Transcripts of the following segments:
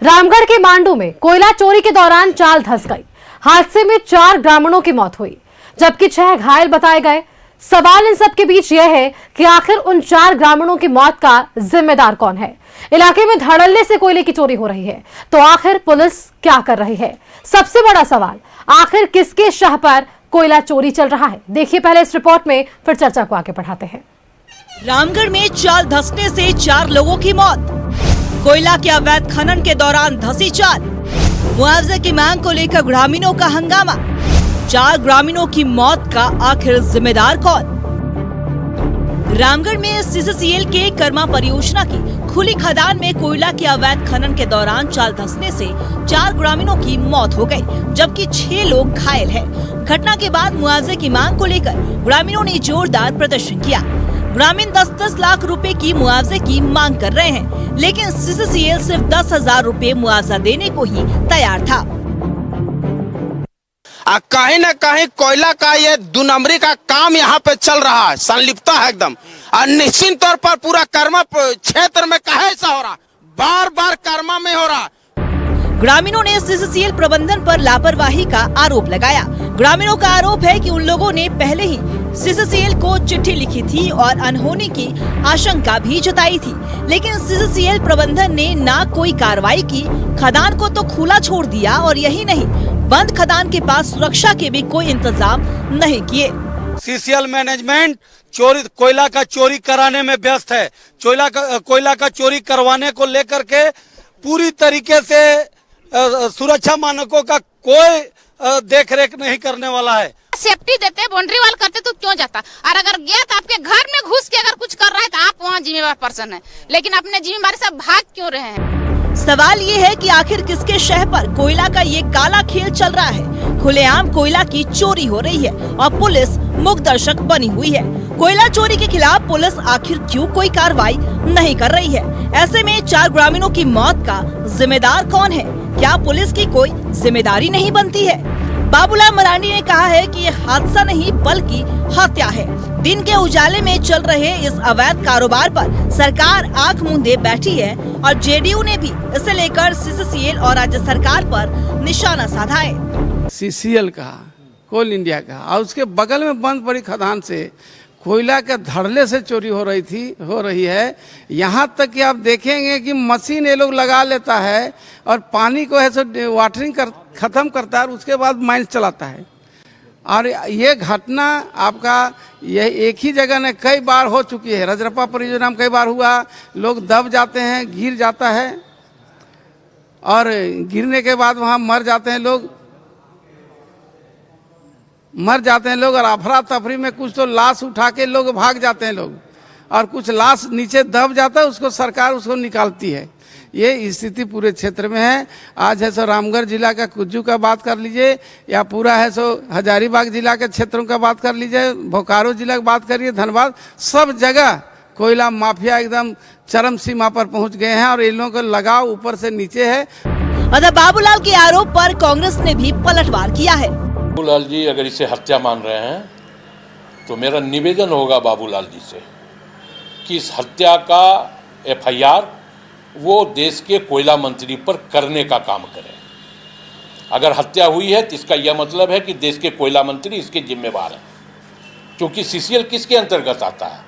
रामगढ़ के मांडू में कोयला चोरी के दौरान चाल धंस गई। हादसे में 4 ग्रामीणों की मौत हुई, जबकि 6 घायल बताए गए। सवाल इन सब के बीच यह है कि आखिर उन 4 ग्रामीणों की मौत का जिम्मेदार कौन है। इलाके में धड़ल्ले से कोयले की चोरी हो रही है, तो आखिर पुलिस क्या कर रही है? सबसे बड़ा सवाल, आखिर किसके शाह पर कोयला चोरी चल रहा है? देखिए पहले इस रिपोर्ट में, फिर चर्चा को आगे बढ़ाते हैं। रामगढ़ में चाल धंसने से 4 लोगों की मौत। कोयला के अवैध खनन के दौरान धंसी चाल। मुआवजे की मांग को लेकर ग्रामीणों का हंगामा। 4 ग्रामीणों की मौत का आखिर जिम्मेदार कौन? रामगढ़ में सीसीसीएल के कर्मा परियोजना की खुली खदान में कोयला के अवैध खनन के दौरान चाल धंसने से 4 ग्रामीणों की मौत हो गई, जबकि 6 लोग घायल हैं। घटना के बाद मुआवजे की मांग को लेकर ग्रामीणों ने जोरदार प्रदर्शन किया। ग्रामीण 10-10 लाख रुपए की मुआवजे की मांग कर रहे हैं, लेकिन सीसीसीएल सिर्फ 10,000 रुपए मुआवजा देने को ही तैयार था। कहीं न कहीं कोयला का ये 2 नंबरी का काम यहाँ पे चल रहा है, संलिप्तता है एकदम। और निश्चित तौर पर पूरा कर्मा क्षेत्र में कहा ऐसा हो रहा, बार बार कर्मा में हो रहा। ग्रामीणों ने सीसीसीएल प्रबंधन पर लापरवाही का आरोप लगाया। ग्रामीणों का आरोप है कि उन लोगों ने पहले ही सीसीसीएल को चिट्ठी लिखी थी और अनहोनी की आशंका भी जताई थी, लेकिन सीसीसीएल प्रबंधन ने ना कोई कार्रवाई की, खदान को तो खुला छोड़ दिया और यही नहीं, बंद खदान के पास सुरक्षा के भी कोई इंतजाम नहीं किए। सीसीएल मैनेजमेंट कोयला का चोरी कराने में व्यस्त है। कोयला का चोरी करवाने को लेकर के पूरी तरीके से सुरक्षा मानकों का कोई देखरेख नहीं करने वाला है। सेफ्टी देते, बाउंड्री वाल करते तो क्यों जाता? और अगर गया तो आपके घर में घुस के अगर कुछ कर रहा है तो आप वहाँ जिम्मेवार पर्सन है, लेकिन अपने जिम्मेदारी से भाग क्यों रहे हैं? सवाल ये है कि आखिर किसके शह पर कोयला का ये काला खेल चल रहा है। खुलेआम कोयला की चोरी हो रही है और पुलिस मूक दर्शक बनी हुई है। कोयला चोरी के खिलाफ पुलिस आखिर क्यों कोई कार्रवाई नहीं कर रही है? ऐसे में 4 ग्रामीणों की मौत का जिम्मेदार कौन है? क्या पुलिस की कोई जिम्मेदारी नहीं बनती है? बाबूलाल मरांडी ने कहा है कि ये हादसा नहीं बल्कि हत्या है। दिन के उजाले में चल रहे इस अवैध कारोबार पर सरकार आंख मूंदे बैठी है और जेडीयू ने भी इसे लेकर सीसीसीएल और राज्य सरकार पर निशाना साधा है। सीसीएल का, कोल इंडिया का और उसके बगल में बंद पड़ी खदान से कोयला के धड़ल्ले से चोरी हो रही है। यहाँ तक कि आप देखेंगे कि मशीन ये लोग लगा लेता है और पानी को ऐसे वाटरिंग खत्म करता है और उसके बाद माइंस चलाता है। और ये घटना आपका ये एक ही जगह में कई बार हो चुकी है। रजरप्पा परियोजना में कई बार हुआ, लोग दब जाते हैं, गिर जाता है और गिरने के बाद वहाँ मर जाते हैं लोग और अफरा तफरी में कुछ तो लाश उठा के लोग भाग जाते हैं लोग, और कुछ लाश नीचे दब जाता है, उसको सरकार उसको निकालती है। ये स्थिति पूरे क्षेत्र में है। आज है सो रामगढ़ जिला का कुज्जू का बात कर लीजिए, या पूरा है सो हजारीबाग जिला के क्षेत्रों का बात कर लीजिए, बोकारो जिला की बात करिए, धनबाद, सब जगह कोयला माफिया एकदम चरम सीमा पर पहुंच गए हैं और इन लोगों का लगाव ऊपर से नीचे है। बाबूलाल के आरोप पर कांग्रेस ने भी पलटवार किया है। बाबूलाल जी अगर इसे हत्या मान रहे हैं तो मेरा निवेदन होगा बाबूलाल जी से कि इस हत्या का एफआईआर वो देश के कोयला मंत्री पर करने का काम करें। अगर हत्या हुई है तो इसका यह मतलब है कि देश के कोयला मंत्री इसके जिम्मेवार हैं, क्योंकि सीसीएल किसके अंतर्गत आता है?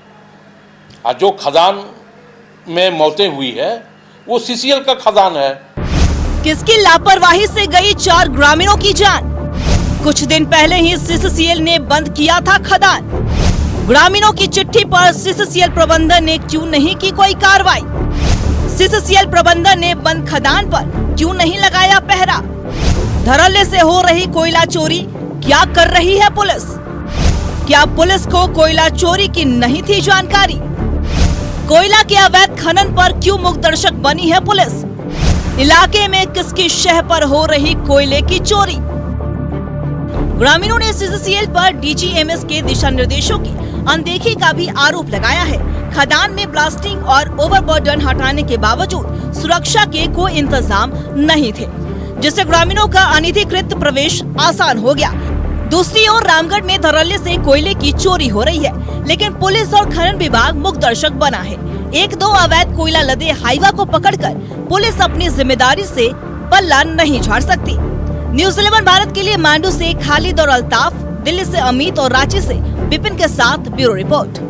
और जो खदान में मौतें हुई है वो सीसीएल का खदान है। किसकी लापरवाही से गई 4 ग्रामीणों की जान? कुछ दिन पहले ही सीसीसीएल ने बंद किया था खदान। ग्रामीणों की चिट्ठी पर सीसीसीएल प्रबंधन ने क्यों नहीं की कोई कार्रवाई? सीसीसीएल प्रबंधन ने बंद खदान पर क्यों नहीं लगाया पहरा? धड़ल्ले से हो रही कोयला चोरी क्या कर रही है पुलिस? क्या पुलिस को कोयला चोरी की नहीं थी जानकारी? कोयला के अवैध खनन पर क्यों मूक दर्शक बनी है पुलिस? इलाके में किसकी शह पर हो रही कोयले की चोरी? ग्रामीणों ने सीसीसीएल पर डीजीएमएस के दिशा निर्देशों की अनदेखी का भी आरोप लगाया है। खदान में ब्लास्टिंग और ओवरबर्डन हटाने के बावजूद सुरक्षा के कोई इंतजाम नहीं थे, जिससे ग्रामीणों का अनधिकृत प्रवेश आसान हो गया। दूसरी ओर रामगढ़ में धड़ल्ले से कोयले की चोरी हो रही है, लेकिन पुलिस और खनन विभाग मूक दर्शक बना है। एक दो अवैध कोयला लदे हाईवा को पकड़कर पुलिस अपनी जिम्मेदारी से पल्ला नहीं झाड़ सकती। न्यूज़ 11 भारत के लिए मांडू से खालिद और अल्ताफ, दिल्ली से अमित और रांची से विपिन के साथ ब्यूरो रिपोर्ट।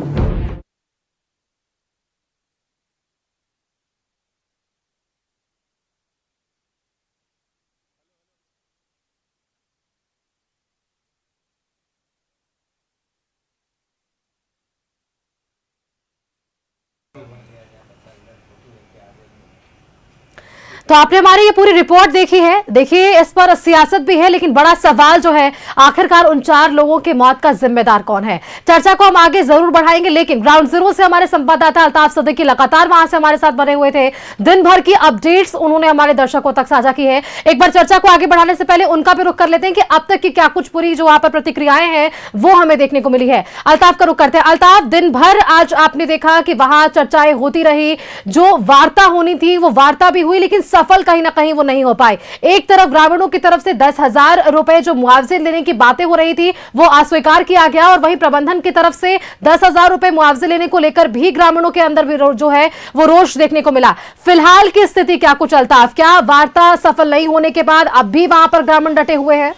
तो आपने हमारी ये पूरी रिपोर्ट देखी है। देखिए, इस पर सियासत भी है, लेकिन बड़ा सवाल जो है, आखिरकार उन 4 लोगों की मौत का जिम्मेदार कौन है। चर्चा को हम आगे जरूर बढ़ाएंगे, लेकिन ग्राउंड जीरो से हमारे संवाददाता अल्ताफ सदीकी लगातार वहां से हमारे साथ बने हुए थे। दिन भर की अपडेट्स उन्होंने हमारे दर्शकों तक साझा की है। एक बार चर्चा को आगे बढ़ाने से पहले उनका भी रुख कर लेते हैं कि अब तक की क्या कुछ पूरी जो वहां पर प्रतिक्रियाएं हैं वो हमें देखने को मिली है। अल्ताफ का रुख करते हैं। अल्ताफ, दिन भर आज आपने देखा कि वहां चर्चाएं होती रही, जो वार्ता होनी थी वो वार्ता भी हुई, लेकिन सफल कहीं ना कहीं वो नहीं हो पाए। एक तरफ ग्रामीणों की तरफ से 10,000 रुपए जो मुआवजे लेने की बातें हो रही थी वो अस्वीकार किया गया, और वहीं प्रबंधन की तरफ से 10,000 रुपए मुआवजे लेने को लेकर भी ग्रामीणों के अंदर भी जो है वो रोष देखने को मिला। फिलहाल की स्थिति क्या कुछ अल्ताफ, क्या वार्ता सफल नहीं होने के बाद अब भी वहां पर ग्रामीण डटे हुए हैं?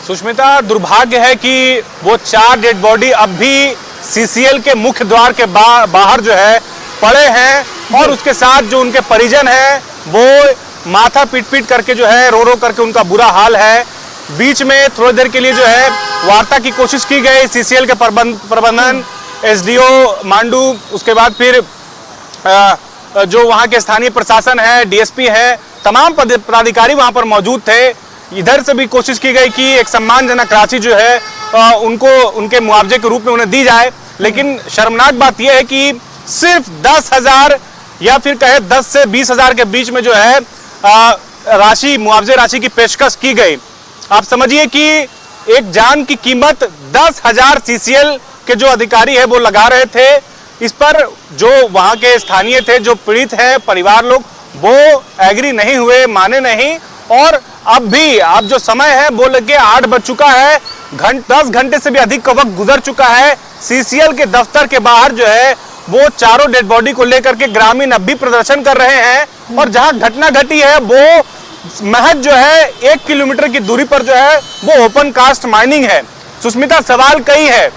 सुष्मिता, दुर्भाग्य है कि वो 4 डेड बॉडी अब भी सीसीएल के मुख्य द्वार के बाहर जो है पड़े हैं, और उसके साथ जो उनके परिजन हैं वो माथा पीट करके जो है रो करके उनका बुरा हाल है। बीच में थोड़ी देर के लिए जो है वार्ता की कोशिश की गई, सीसीएल के प्रबंधन, एसडीओ मांडू, उसके बाद फिर जो वहाँ के स्थानीय प्रशासन है, डीएसपी है, तमाम पदाधिकारी वहाँ पर मौजूद थे। इधर से भी कोशिश की गई कि एक सम्मानजनक राशि जो है उनको उनके मुआवजे के रूप में उन्हें दी जाए, लेकिन शर्मनाक बात यह है कि सिर्फ 10,000 या फिर कहे 10 से 20,000 के बीच में जो है राशि, मुआवजे राशि की पेशकश की गई। आप समझिए कि एक जान की कीमत 10,000 सीसीएल के जो अधिकारी है वो लगा रहे थे। इस पर जो वहाँ के स्थानीय थे, जो पीड़ित है परिवार लोग, वो एग्री नहीं हुए, माने नहीं, और अब भी अब जो समय है वो लगे 8 बज चुका है, 10 घंटे से भी अधिक का वक्त गुजर चुका है। सीसीएल के दफ्तर के बाहर जो है वो चारों डेड बॉडी को लेकर के ग्रामीण अब भी प्रदर्शन कर रहे हैं, और जहां घटना घटी है वो महज जो है 1 किलोमीटर की दूरी पर जो है वो ओपन कास्ट माइनिंग है। सुष्मिता, सवाल कई है,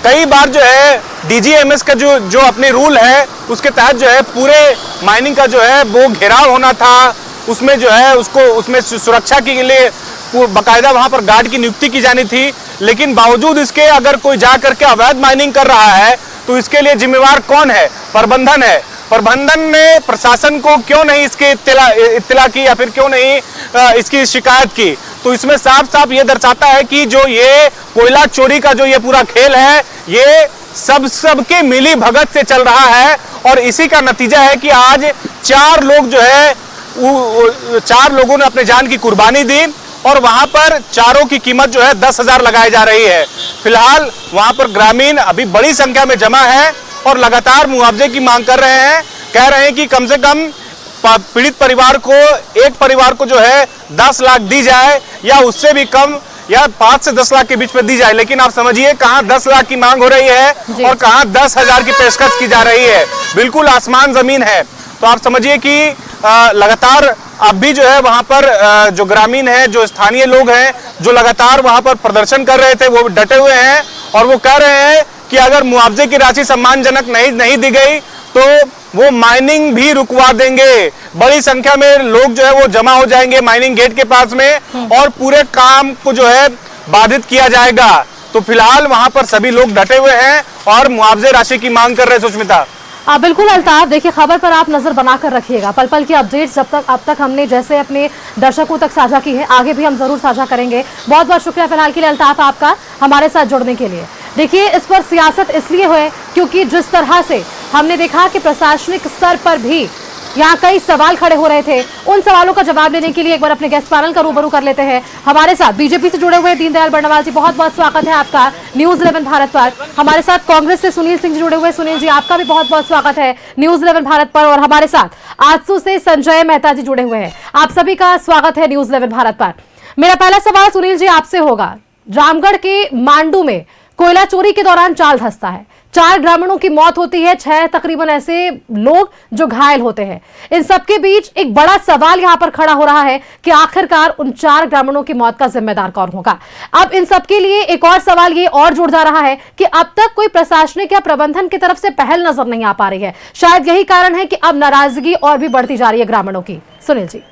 कई बार जो है डीजीएमएस का जो अपने रूल है उसके तहत जो है पूरे माइनिंग का जो है वो घेराव होना था, उसमें जो है उसमें सुरक्षा के लिए बकायदा वहां पर गार्ड की नियुक्ति की जानी थी, लेकिन बावजूद इसके अगर कोई जा करके अवैध माइनिंग कर रहा है तो इसके लिए जिम्मेवार कौन है? प्रबंधन है। प्रबंधन ने प्रशासन को क्यों नहीं इसके इत्तला की या फिर क्यों नहीं इसकी शिकायत की? तो इसमें साफ साफ ये दर्शाता है कि जो ये कोयला चोरी का जो ये पूरा खेल है ये सबके मिली भगत से चल रहा है, और इसी का नतीजा है कि आज 4 लोग जो है 4 लोगों ने अपने जान की कुर्बानी दी, और वहां पर चारों की कीमत जो है 10,000 लगाई जा रही है। फिलहाल वहां पर ग्रामीण अभी बड़ी संख्या में जमा है और लगातार मुआवजे की मांग कर रहे हैं। कह रहे हैं कि कम से कम पीड़ित परिवार को, एक परिवार को जो है 10 लाख दी जाए, या उससे भी कम, या 5 से 10 लाख के बीच में दी जाए। लेकिन आप समझिए कहां 10 लाख की मांग हो रही है और कहां 10,000 की पेशकश की जा रही है। बिल्कुल आसमान जमीन है। तो आप समझिए कि लगातार अब भी जो है वहां पर जो ग्रामीण है, जो स्थानीय लोग हैं, जो लगातार वहां पर प्रदर्शन कर रहे थे, वो डटे हुए हैं, और वो कह रहे हैं कि अगर मुआवजे की राशि सम्मानजनक नहीं दी गई तो वो माइनिंग भी रुकवा देंगे। बड़ी संख्या में लोग जो है वो जमा हो जाएंगे माइनिंग गेट के पास में, और पूरे काम को जो है बाधित किया जाएगा। तो फिलहाल वहां पर सभी लोग डटे हुए हैं और मुआवजे राशि की मांग कर रहे हैं। सुष्मिता, बिल्कुल अल्ताफ, देखिए खबर पर आप नजर बनाकर रखिएगा। पल पल की अपडेट्स अब तक हमने जैसे अपने दर्शकों तक साझा की है, आगे भी हम जरूर साझा करेंगे। बहुत बहुत शुक्रिया फिलहाल के लिए अल्ताफ आपका हमारे साथ जुड़ने के लिए। देखिए, इस पर सियासत इसलिए है क्योंकि जिस तरह से हमने देखा कि प्रशासनिक स्तर पर भी यहाँ कई सवाल खड़े हो रहे थे, उन सवालों का जवाब देने के लिए एक बार अपने गेस्ट पैनल का रूबरू कर लेते हैं। हमारे साथ बीजेपी से जुड़े हुए दीनदयाल बर्णवाल जी, बहुत बहुत स्वागत है आपका न्यूज़ 11 भारत पर। हमारे साथ कांग्रेस से सुनील सिंह जी जुड़े हुए, सुनील जी आपका भी बहुत बहुत स्वागत है न्यूज़ 11 भारत पर। और हमारे साथ आजसू से संजय मेहता जी जुड़े हुए हैं, आप सभी का स्वागत है न्यूज़ 11 भारत पर। मेरा पहला सवाल सुनील जी आपसे होगा। रामगढ़ के मांडू में कोयला चोरी के दौरान चाल धंसता है, 4 ग्रामीणों की मौत होती है, 6 तकरीबन ऐसे लोग जो घायल होते हैं। इन सबके बीच एक बड़ा सवाल यहां पर खड़ा हो रहा है कि आखिरकार उन 4 ग्रामीणों की मौत का जिम्मेदार कौन होगा। अब इन सबके लिए एक और सवाल ये और जुड़ जा रहा है कि अब तक कोई प्रशासनिक या प्रबंधन की तरफ से पहल नजर नहीं आ पा रही है। शायद यही कारण है कि अब नाराजगी और भी बढ़ती जा रही है ग्रामीणों की। सुनील जी।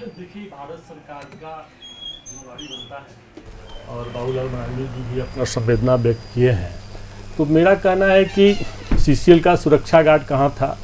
देखिए, भारत सरकार का जिम्मेदारी बनता है और बाबूलाल मरांडी जी भी अपना संवेदना व्यक्त किए हैं। तो मेरा कहना है कि सीसीएल का सुरक्षा गार्ड कहाँ था,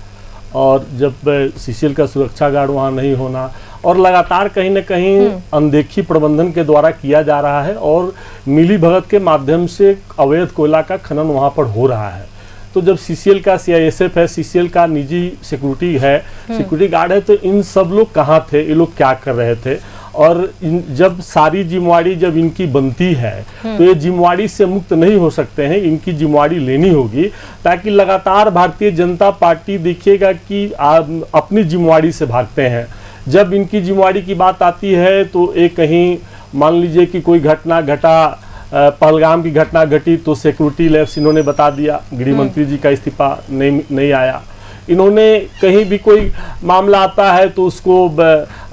और जब सीसीएल का सुरक्षा गार्ड वहाँ नहीं होना और लगातार कहीं न कहीं अनदेखी प्रबंधन के द्वारा किया जा रहा है और मिली भगत के माध्यम से अवैध कोयला का खनन वहाँ पर हो रहा है। तो जब सीसीएल का सीआईएसएफ है, सीसीएल का निजी सिक्योरिटी है, सिक्योरिटी गार्ड है, तो इन सब लोग कहाँ थे, ये लोग क्या कर रहे थे, और जब सारी जिम्मेवारी जब इनकी बनती है तो ये जिम्मेवारी से मुक्त नहीं हो सकते हैं, इनकी जिम्मेवारी लेनी होगी, ताकि लगातार भारतीय जनता पार्टी देखिएगा कि अपनी जिम्मेवारी से भागते हैं। जब इनकी जिम्मेवारी की बात आती है तो एक कहीं मान लीजिए कि कोई घटना घटा, पहलगाम की घटना घटी तो सिक्योरिटी लैब्स इन्होंने बता दिया, गृह मंत्री जी का इस्तीफा नहीं आया। इन्होंने कहीं भी कोई मामला आता है तो उसको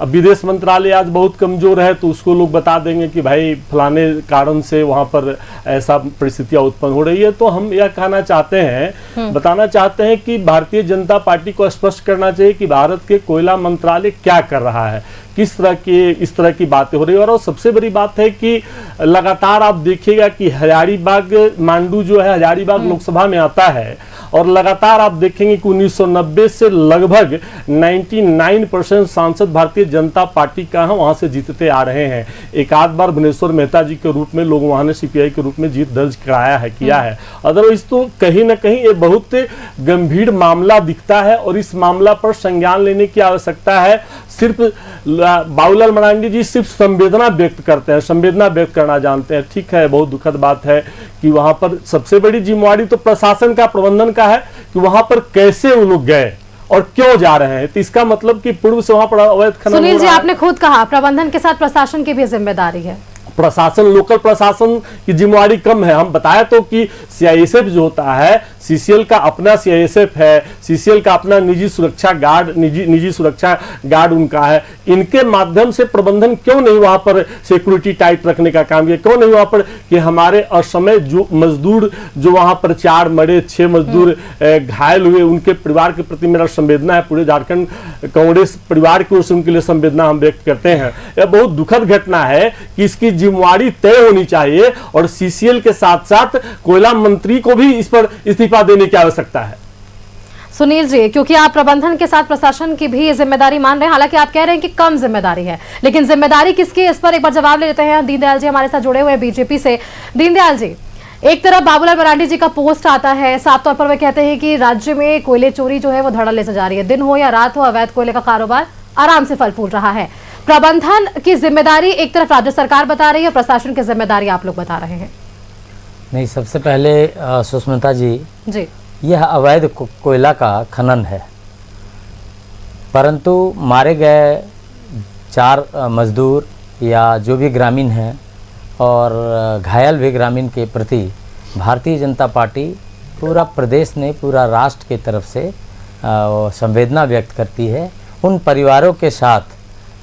विदेश मंत्रालय आज बहुत कमजोर है तो उसको लोग बता देंगे कि भाई फलाने कारण से वहाँ पर ऐसा परिस्थितियाँ उत्पन्न हो रही है। तो हम यह कहना चाहते हैं, बताना चाहते हैं कि भारतीय जनता पार्टी को स्पष्ट करना चाहिए कि भारत के कोयला मंत्रालय क्या कर रहा है, किस तरह की इस तरह की बातें हो रही है। और सबसे बड़ी बात है कि लगातार आप देखिएगा कि हजारीबाग मांडू जो है हजारीबाग लोकसभा में आता है और लगातार आप देखेंगे कि 1990 से लगभग 99% सांसद भारतीय जनता पार्टी का वहां से जीतते आ रहे हैं। एक आध बार भुवनेश्वर मेहता जी के रूप में लोग वहां ने सीपीआई के रूप में जीत दर्ज कराया है, किया है। अदरवाइज तो कहीं ना कहीं ये बहुत गंभीर मामला दिखता है और इस मामला पर संज्ञान लेने की आवश्यकता है। सिर्फ बाबूलाल मरांडी जी सिर्फ संवेदना व्यक्त करते हैं, संवेदना व्यक्त करना जानते हैं, ठीक है, बहुत दुखद बात है कि वहां पर सबसे बड़ी जिम्मेवारी तो प्रशासन का, प्रबंधन का है कि वहां पर कैसे वो लोग गए और क्यों जा रहे हैं। तो इसका मतलब कि पूर्व से वहां पर अवैध खनन। सुनील जी, आपने खुद कहा प्रबंधन के साथ प्रशासन की भी जिम्मेदारी है। प्रशासन, लोकल प्रशासन की जिम्मेवारी कम है। हम बताया तो कि सीआईएसएफ जो होता है, सीसीएल का अपना सीआईएसएफ है, सीसीएल का अपना निजी सुरक्षा गार्ड, निजी सुरक्षा गार्ड उनका है। इनके माध्यम से प्रबंधन क्यों नहीं वहां पर सिक्योरिटी टाइट रखने का काम किया, क्यों नहीं वहां पर कि हमारे असमय जो मजदूर जो वहां पर 4 मरे, 6 मजदूर घायल हुए, उनके परिवार के प्रति मेरा संवेदना है, पूरे झारखंड कांग्रेस परिवार की ओर से उनके लिए संवेदना हम व्यक्त करते हैं। यह बहुत दुखद घटना है कि इसकी जिम्मेवारी तय होनी चाहिए और सीसीएल के साथ साथ कोयला मंत्री को भी इस पर इस्तीफा देने की आवश्यकता है। सुनील जी, क्योंकि आप प्रबंधन के साथ प्रशासन की भी जिम्मेदारी मान रहे हैं, हालांकि आप कह रहे हैं कि कम जिम्मेदारी है, लेकिन जिम्मेदारी किसकी, इस पर एक बार जवाब ले लेते हैं। दीनदयाल जी हमारे साथ जुड़े हुए हैं बीजेपी से। दीनदयाल जी, एक तरफ बाबूलाल मरांडी जी का पोस्ट आता है, साफ तौर पर वे कहते हैं कि राज्य में कोयले चोरी जो है वो धड़ल्ले से जा रही है, दिन हो या रात हो अवैध कोयले का कारोबार आराम से फल फूल रहा है। प्रबंधन की जिम्मेदारी एक तरफ राज्य सरकार बता रही है, प्रशासन की जिम्मेदारी आप लोग बता रहे हैं। नहीं, सबसे पहले सुष्मिता जी, यह अवैध कोयला का खनन है, परंतु मारे गए 4 मजदूर या जो भी ग्रामीण हैं और घायल भी ग्रामीण के प्रति भारतीय जनता पार्टी पूरा प्रदेश ने, पूरा राष्ट्र की तरफ से संवेदना व्यक्त करती है। उन परिवारों के साथ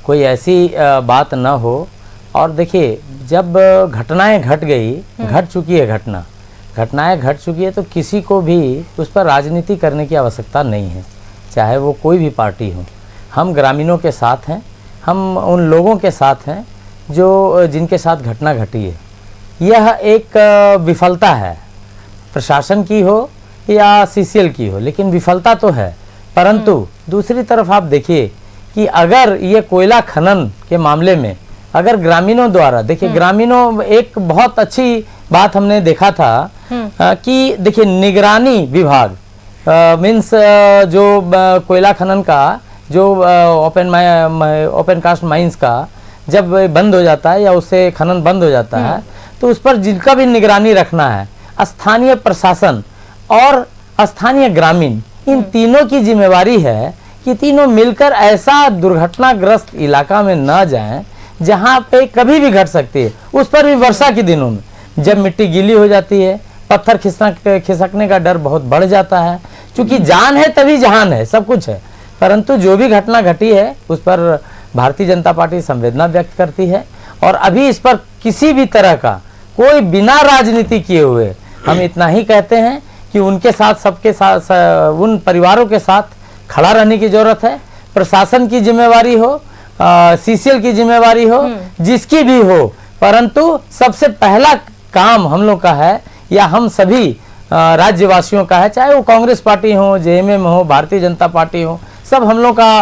कोई ऐसी बात न हो। और देखिए, जब घटनाएं घट गई, घट चुकी है, घटनाएं घट चुकी है, तो किसी को भी उस पर राजनीति करने की आवश्यकता नहीं है, चाहे वो कोई भी पार्टी हो। हम ग्रामीणों के साथ हैं, हम उन लोगों के साथ हैं जो जिनके साथ घटना घटी है। यह एक विफलता है, प्रशासन की हो या सीसीएल की हो, लेकिन विफलता तो है। परंतु दूसरी तरफ आप देखिए कि अगर ये कोयला खनन के मामले में अगर ग्रामीणों द्वारा, देखिए ग्रामीणों, एक बहुत अच्छी बात हमने देखा था कि देखिए निगरानी विभाग मीन्स जो कोयला खनन का जो ओपन कास्ट माइंस का जब बंद हो जाता है या उससे खनन बंद हो जाता है तो उस पर जिनका भी निगरानी रखना है, स्थानीय प्रशासन और स्थानीय ग्रामीण, इन तीनों की जिम्मेवारी है कि तीनों मिलकर ऐसा दुर्घटनाग्रस्त इलाका में न जाएं जहाँ पे कभी भी घट सकती है, उस पर भी वर्षा के दिनों में जब मिट्टी गीली हो जाती है, पत्थर खिसकने का डर बहुत बढ़ जाता है। क्योंकि जान है तभी जहान है, सब कुछ है। परंतु जो भी घटना घटी है उस पर भारतीय जनता पार्टी संवेदना व्यक्त करती है और अभी इस पर किसी भी तरह का कोई बिना राजनीति किए हुए हम इतना ही कहते हैं कि उनके साथ, सबके साथ, उन परिवारों के साथ खड़ा रहने की जरूरत है। प्रशासन की जिम्मेवारी हो, सीसीएल की जिम्मेवारी हो, जिसकी भी हो, परंतु सबसे पहला काम हम लोग का है या हम सभी राज्यवासियों का है, चाहे वो कांग्रेस पार्टी हो, जेएमएम हो, भारतीय जनता पार्टी हो, सब हम लोग का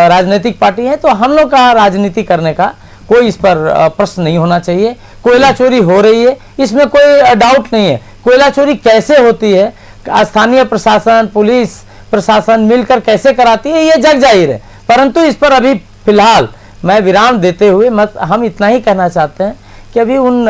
राजनीतिक पार्टी है। तो हम लोग का राजनीति करने का कोई इस पर प्रश्न नहीं होना चाहिए। कोयला चोरी हो रही है, इसमें कोई डाउट नहीं है। कोयला चोरी कैसे होती है, स्थानीय प्रशासन, पुलिस प्रशासन मिलकर कैसे कराती है, ये जग जाहिर है। परंतु इस पर अभी फिलहाल मैं विराम देते हुए हम इतना ही कहना चाहते हैं कि अभी उन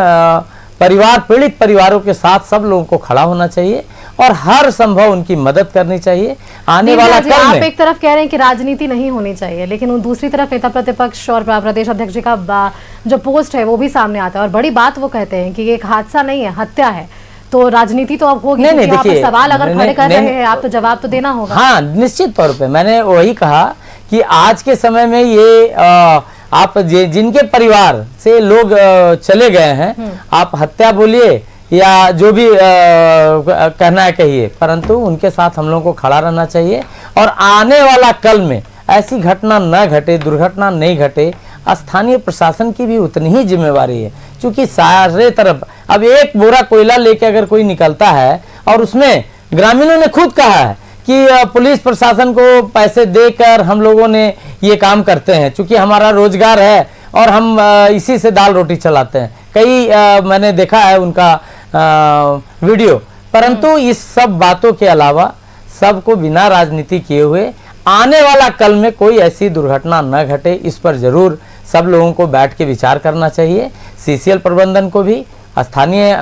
पीड़ित परिवारों के साथ सब लोगों को खड़ा होना चाहिए और हर संभव उनकी मदद करनी चाहिए। आने वाला कल आप में एक तरफ कह रहे हैं कि राजनीति नहीं होनी चाहिए, लेकिन दूसरी तरफ नेता प्रतिपक्ष और प्रदेश अध्यक्ष जी का जो पोस्ट है वो भी सामने आता है और बड़ी बात वो कहते हैं कि ये एक हादसा नहीं है, हत्या है। तो राजनीति तो अब होगी। नहीं, यहाँ पर देखिए, सवाल अगर खड़े कर रहे हैं आप तो जवाब तो देना होगा। हाँ, निश्चित तौर पे मैंने वही कहा कि आज के समय में ये आप जिनके परिवार से लोग चले गए हैं, आप हत्या बोलिए या जो भी कहना है कहिए, परंतु उनके साथ हम लोगों को खड़ा रहना चाहिए और आने वाला कल में ऐसी घटना न घटे, दुर्घटना नहीं घटे। स्थानीय प्रशासन की भी उतनी ही जिम्मेवारी है, क्योंकि सारे तरफ अब एक बोरा कोयला लेके अगर कोई निकलता है और उसमें ग्रामीणों ने खुद कहा है कि पुलिस प्रशासन को पैसे देकर हम लोगों ने ये काम करते हैं, क्योंकि हमारा रोजगार है और हम इसी से दाल रोटी चलाते हैं। कई मैंने देखा है उनका वीडियो। परंतु इस सब बातों के अलावा सबको बिना राजनीति किए हुए आने वाला कल में कोई ऐसी दुर्घटना न घटे, इस पर जरूर सब लोगों को बैठ के विचार करना चाहिए। सीसीएल प्रबंधन को भी, स्थानीय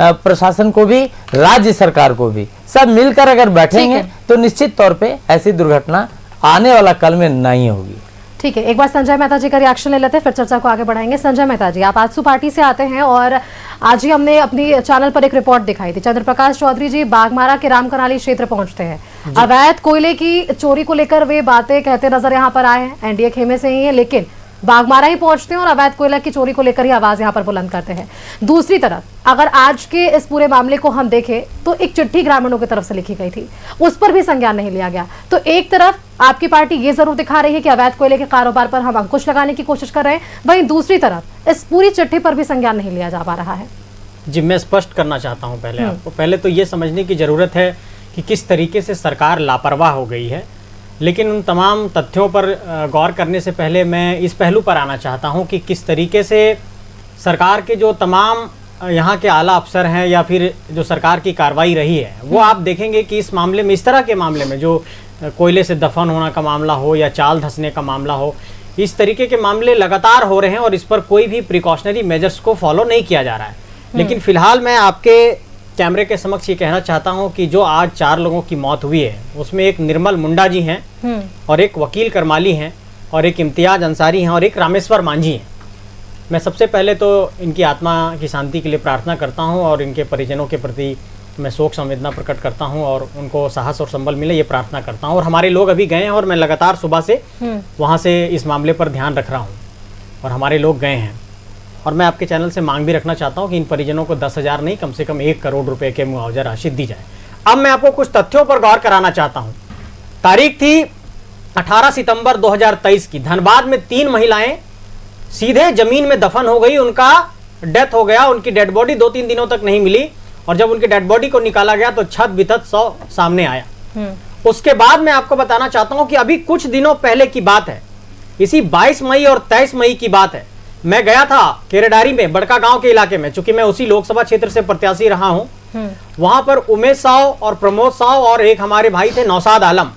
प्रशासन को भी, राज्य सरकार को भी, सब मिलकर अगर बैठेंगे तो निश्चित तौर पे ऐसी दुर्घटना आने वाला कल में नहीं होगी। ठीक है, एक बार संजय मेहता जी का रिएक्शन ले लेते हैं, फिर चर्चा को आगे बढ़ाएंगे। संजय मेहता जी, आप आजसू पार्टी से आते हैं और आज ही हमने अपनी चैनल पर एक रिपोर्ट दिखाई थी। चंद्रप्रकाश चौधरी जी बागमारा के रामकनाली क्षेत्र पहुंचते हैं, अवैध कोयले की चोरी को लेकर वे बातें कहते नजर यहाँ पर आए हैं। एनडीए खेमे से ही है, लेकिन बागमारा ही पहुंचते हैं और अवैध कोयला की चोरी को लेकर ही आवाज यहाँ पर बुलंद करते हैं। दूसरी तरफ अगर आज के इस पूरे मामले को हम देखें तो एक चिट्ठी ग्रामीणों की तरफ से लिखी गई थी, उस पर भी संज्ञान नहीं लिया गया। तो एक तरफ आपकी पार्टी ये जरूर दिखा रही है कि अवैध कोयले के कारोबार पर हम अंकुश लगाने की कोशिश कर रहे हैं, वहीं दूसरी तरफ इस पूरी चिट्ठी पर भी संज्ञान नहीं लिया जा पा रहा है। जी, मैं स्पष्ट करना चाहता हूँ पहले आपको। पहले तो ये समझने की जरूरत है कि किस तरीके से सरकार लापरवाह हो गई है, लेकिन उन तमाम तथ्यों पर गौर करने से पहले मैं इस पहलू पर आना चाहता हूं कि किस तरीके से सरकार के जो तमाम यहाँ के आला अफसर हैं या फिर जो सरकार की कार्रवाई रही है, वो आप देखेंगे कि इस मामले में, इस तरह के मामले में, जो कोयले से दफन होना का मामला हो या चाल धंसने का मामला हो, इस तरीके के मामले लगातार हो रहे हैं और इस पर कोई भी प्रिकॉशनरी मेजर्स को फॉलो नहीं किया जा रहा है। लेकिन फिलहाल मैं आपके कैमरे के समक्ष ये कहना चाहता हूं कि जो आज 4 लोगों की मौत हुई है उसमें एक निर्मल मुंडा जी हैं और एक वकील करमाली हैं और एक इम्तियाज अंसारी हैं और एक रामेश्वर मांझी हैं। मैं सबसे पहले तो इनकी आत्मा की शांति के लिए प्रार्थना करता हूं और इनके परिजनों के प्रति मैं शोक संवेदना प्रकट करता हूं और उनको साहस और संबल मिले, ये प्रार्थना करता हूं। और हमारे लोग अभी गए हैं और मैं लगातार सुबह से वहाँ से इस मामले पर ध्यान रख रहा हूँ और हमारे लोग गए हैं। और मैं आपके चैनल से मांग भी रखना चाहता हूं कि इन परिजनों को 10,000 नहीं, कम से कम 1 करोड़ रुपए के मुआवजा राशि दी जाए। अब मैं आपको कुछ तथ्यों पर गौर कराना चाहता हूं। तारीख थी 18 सितंबर 2023 की। धनबाद में 3 महिलाएं सीधे जमीन में दफन हो गई, उनका डेथ हो गया। उनकी डेड बॉडी 2-3 दिनों तक नहीं मिली और जब उनकी डेड बॉडी को निकाला गया तो छत बितत 100 सामने आया। उसके बाद मैं आपको बताना चाहता हूं कि अभी कुछ दिनों पहले की बात है, इसी 22 मई और 23 मई की बात है। मैं गया था केरेडारी में, बड़का गांव के इलाके में, चूंकि मैं उसी लोकसभा क्षेत्र से प्रत्याशी रहा हूं। वहां पर उमेश साव और प्रमोद साव और एक हमारे भाई थे नौशाद आलम,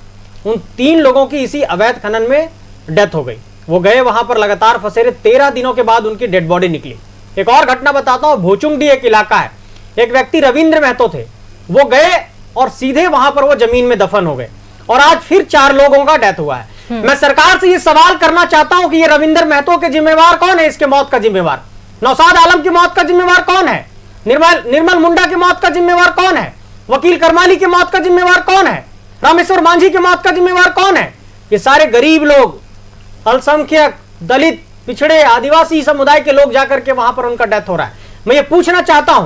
उन 3 लोगों की इसी अवैध खनन में डेथ हो गई। वो गए वहां पर लगातार फंसे रहे, 13 दिनों के बाद उनकी डेड बॉडी निकली। एक और घटना बताता हूं, भोचुंगडी एक इलाका है, एक व्यक्ति रविंद्र महतो थे, वो गए और सीधे वहां पर वो जमीन में दफन हो गए और आज फिर 4 लोगों का डेथ हुआ है। मैं सरकार से ये सवाल करना चाहता हूं कि ये रविंदर महतो के जिम्मेवार कौन है, इसके मौत का जिम्मेवार? नौशाद आलम की मौत का जिम्मेवार कौन है? निर्मल मुंडा की मौत का जिम्मेवार कौन है? वकील करमाली की मौत का जिम्मेवार कौन है? रामेश्वर मांझी की मौत का जिम्मेवार कौन है? ये सारे गरीब लोग, अल्पसंख्यक, दलित, पिछड़े, आदिवासी समुदाय के लोग जाकर के वहां पर उनका डेथ हो रहा है। मैं ये पूछना चाहता हूं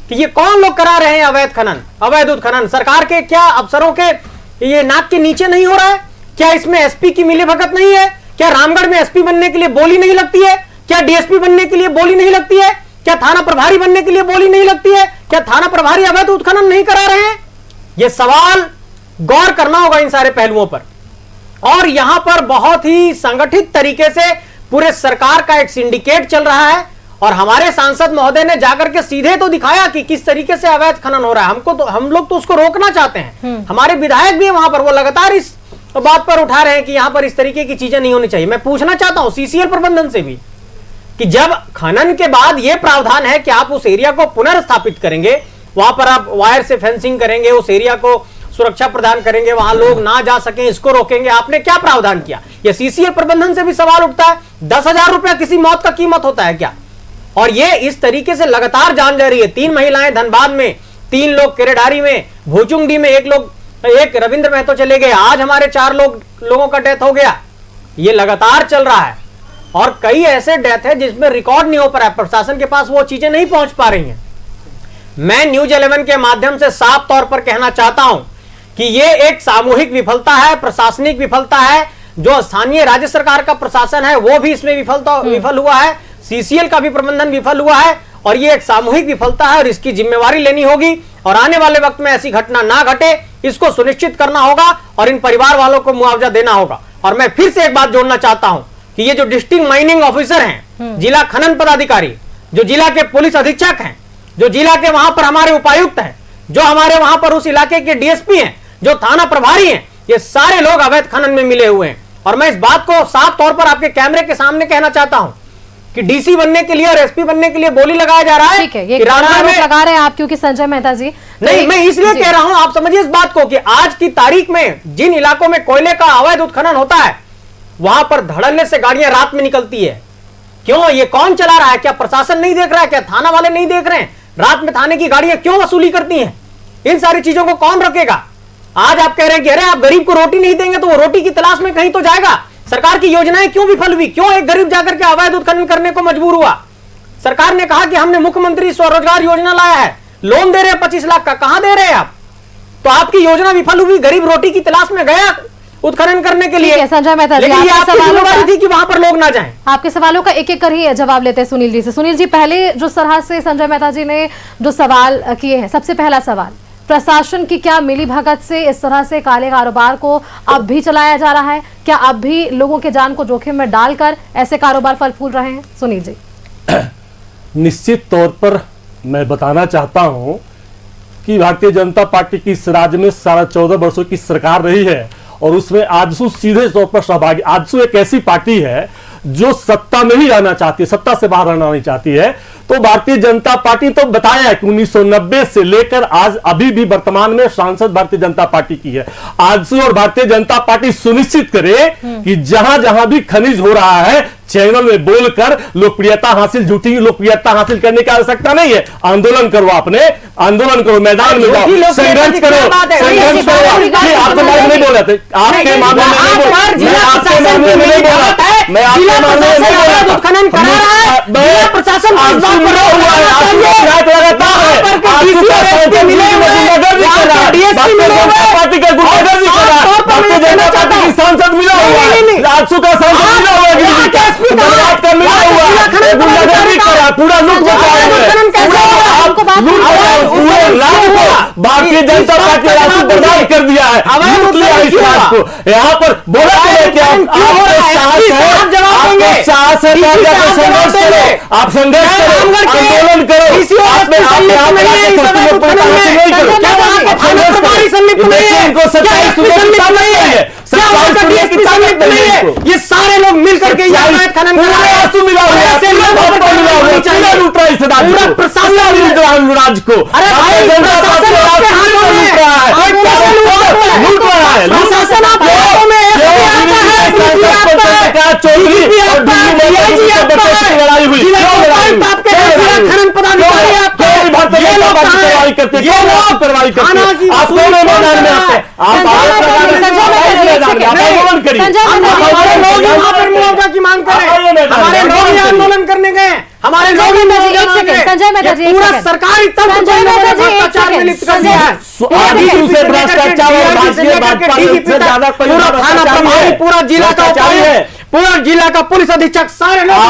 कि ये कौन लोग करा रहे हैं अवैध खनन, अवैध उत्खनन? सरकार के क्या अफसरों के ये नाक के नीचे नहीं हो रहा है? क्या इसमें एसपी की मिलीभगत नहीं है? क्या रामगढ़ में एसपी बनने के लिए बोली नहीं लगती है? क्या डीएसपी बनने के लिए बोली नहीं लगती है? क्या थाना प्रभारी बनने के लिए बोली नहीं लगती है? क्या थाना प्रभारी अवैध उत्खनन नहीं करा रहे हैं? ये सवाल गौर करना होगा इन सारे पहलुओं पर। और यहां पर बहुत ही संगठित तरीके से पूरे सरकार का एक सिंडिकेट चल रहा है और हमारे सांसद महोदय ने जाकर के सीधे तो दिखाया कि किस तरीके से अवैध खनन हो रहा है। हम लोग तो उसको रोकना चाहते हैं। हमारे विधायक भी वहां पर वो लगातार इस बात पर उठा रहे हैं कि यहां पर इस तरीके की चीजें नहीं होनी चाहिए। मैं पूछना चाहता हूं सीसीएल प्रबंधन से भी कि जब खनन के बाद यह प्रावधान है कि आप उस एरिया को पुनर्स्थापित करेंगे, वहां पर आप वायर से फेंसिंग करेंगे, उस एरिया को सुरक्षा प्रदान करेंगे, वहां लोग ना जा सकें, इसको रोकेंगे, आपने क्या प्रावधान किया? यह सीसीएल प्रबंधन से भी सवाल उठता है। 10,000 रुपया किसी मौत का कीमत होता है क्या? और ये इस तरीके से लगातार जान जा रही है। 3 महिलाएं धनबाद में, 3 लोग केरेडारी में, भोचुंगडी में एक रविंद्र महतो चले गए, आज हमारे 4 लोगों का डेथ हो गया। ये लगातार चल रहा है और कई ऐसे डेथ है जिसमें रिकॉर्ड नहीं हो पा रहा है, प्रशासन के पास वो चीजें नहीं पहुंच पा रही हैं। मैं न्यूज 11 के माध्यम से साफ तौर पर कहना चाहता हूं कि ये एक सामूहिक विफलता है, प्रशासनिक विफलता है। जो स्थानीय राज्य सरकार का प्रशासन है वो भी इसमें विफल हुआ है, सीसीएल का भी प्रबंधन विफल हुआ है और ये एक सामूहिक विफलता है और इसकी जिम्मेवारी लेनी होगी और आने वाले वक्त में ऐसी घटना ना घटे इसको सुनिश्चित करना होगा और इन परिवार वालों को मुआवजा देना होगा। और मैं फिर से एक बात जोड़ना चाहता हूं कि ये जो डिस्ट्रिक्ट माइनिंग ऑफिसर हैं, जिला खनन पदाधिकारी, जो जिला के पुलिस अधीक्षक हैं, जो जिला के वहां पर हमारे उपायुक्त हैं, जो हमारे वहां पर उस इलाके के डीएसपी हैं, जो थाना प्रभारी हैं, ये सारे लोग अवैध खनन में मिले हुए हैं। और मैं इस बात को साफ तौर पर आपके कैमरे के सामने कहना चाहता हूं कि डीसी बनने के लिए और एसपी बनने के लिए बोली लगाया जा रहा है। ठीक है, ये आरोप लगा रहे हैं आप, क्योंकि संजय मेहता जी नहीं, मैं इसलिए कह रहा हूं, आप समझिए इस बात को कि आज की तारीख में जिन इलाकों में कोयले का अवैध उत्खनन होता है वहां पर धड़ल्ले से गाड़ियां रात में निकलती है। क्यों? ये कौन चला रहा है? क्या प्रशासन नहीं देख रहा है? क्या थाना वाले नहीं देख रहे हैं? रात में थाने की गाड़ियां क्यों वसूली करती हैं? इन सारी चीजों को कौन रखेगा? आज आप कह रहे हैं कि अरे आप गरीब को रोटी नहीं देंगे तो वो रोटी की तलाश में कहीं तो जाएगा। सरकार की योजनाएं क्यों विफल हुई? क्यों एक गरीब जाकर के अवैध उत्खनन करने को मजबूर हुआ? सरकार ने कहा कि हमने मुख्यमंत्री स्वरोजगार योजना लाया है, लोन दे रहे हैं 25 लाख का, कहां दे रहे हैं आप? तो आपकी योजना विफल हुई, गरीब रोटी की तलाश में गया उत्खनन करने के लिए। संजय मेहता जी, लेकिन आपकी जिम्मेदारी थी कि वहां पर लोग ना जाएं। आपके सवालों का एक एक कर ही जवाब लेते हैं सुनील जी से। सुनील जी, पहले जो तरह से संजय मेहता जी ने जो सवाल किए हैं, सबसे पहला सवाल, प्रशासन की क्या मिलीभगत से इस तरह से काले कारोबार को अब भी चलाया जा रहा है? क्या अब भी लोगों के जान को जोखिम में डालकर ऐसे कारोबार फल फूल रहे हैं? सुनील जी। निश्चित तौर पर मैं बताना चाहता हूं कि भारतीय जनता पार्टी की इस राज्य में 14.5 वर्षों की सरकार रही है और उसमें आजसू सीधे तौर पर सहभागी। आजसू एक ऐसी पार्टी है जो सत्ता में ही रहना चाहती है, सत्ता से बाहर रहना नहीं चाहती है। तो भारतीय जनता पार्टी तो बताया कि 1990 से लेकर आज अभी भी वर्तमान में सांसद भारतीय जनता पार्टी की है। आजसू और भारतीय जनता पार्टी सुनिश्चित करे कि जहां जहां भी खनिज हो रहा है चैनल में बोलकर लोकप्रियता हासिल, झूठी लोकप्रियता हासिल करने की आवश्यकता नहीं है। आंदोलन करो, अपने आंदोलन करो, मैदान में जाओ, संघर्ष करो, संघर्ष करो। आप तो मामले नहीं बोल रहे थे, आपके मामले में नहीं बोल रहा, मैं आपके मामले में नहीं बोल रहा, मैं आपके मामले में नहीं बोल रहा। उत्खनन करा रहा है प्रशासन, आप सुन रहा हुआ है, आप लगातार है, पार्टी का गुंडागर्दी कर रहा है, भारतीय जनता पार्टी की सांसद मिला हुआ है, राजसू का सांसद मिला हुआ है, बर्बाद कर मिला हुआ है, गुंडागर्दी कर रहा है, पूरा लूट मचाया है, भारतीय जनता पार्टी राजू बर्बाद कर दिया है, लूट लिया इस राज को। यहाँ पर बोला कि आपके साहस है, संघर्ष करो, आप संघर्ष करो, आंदोलन करो, ये सारे लोग मिलकर के खनन राज को कार्रवाई करते हैं, ये लोग कार्रवाई करते हैं, आप कौन मैदान में आते हैं, आंदोलन करिए, हमारे लोग यहाँ पर मुआवजा की मांग करें, हमारे लोग ये आंदोलन करने गए, हमारे लोग संजय मेहता जी पूरा सरकारी भ्रष्टाचार में लिप्त कर दिया है, भ्रष्टाचार और भारतीय भाजपा से ज्यादा पूरा थाना प्रभारी, पूरा जिला का उपायुक्त, पूरा जिला का पुलिस अधीक्षक, सारे लोग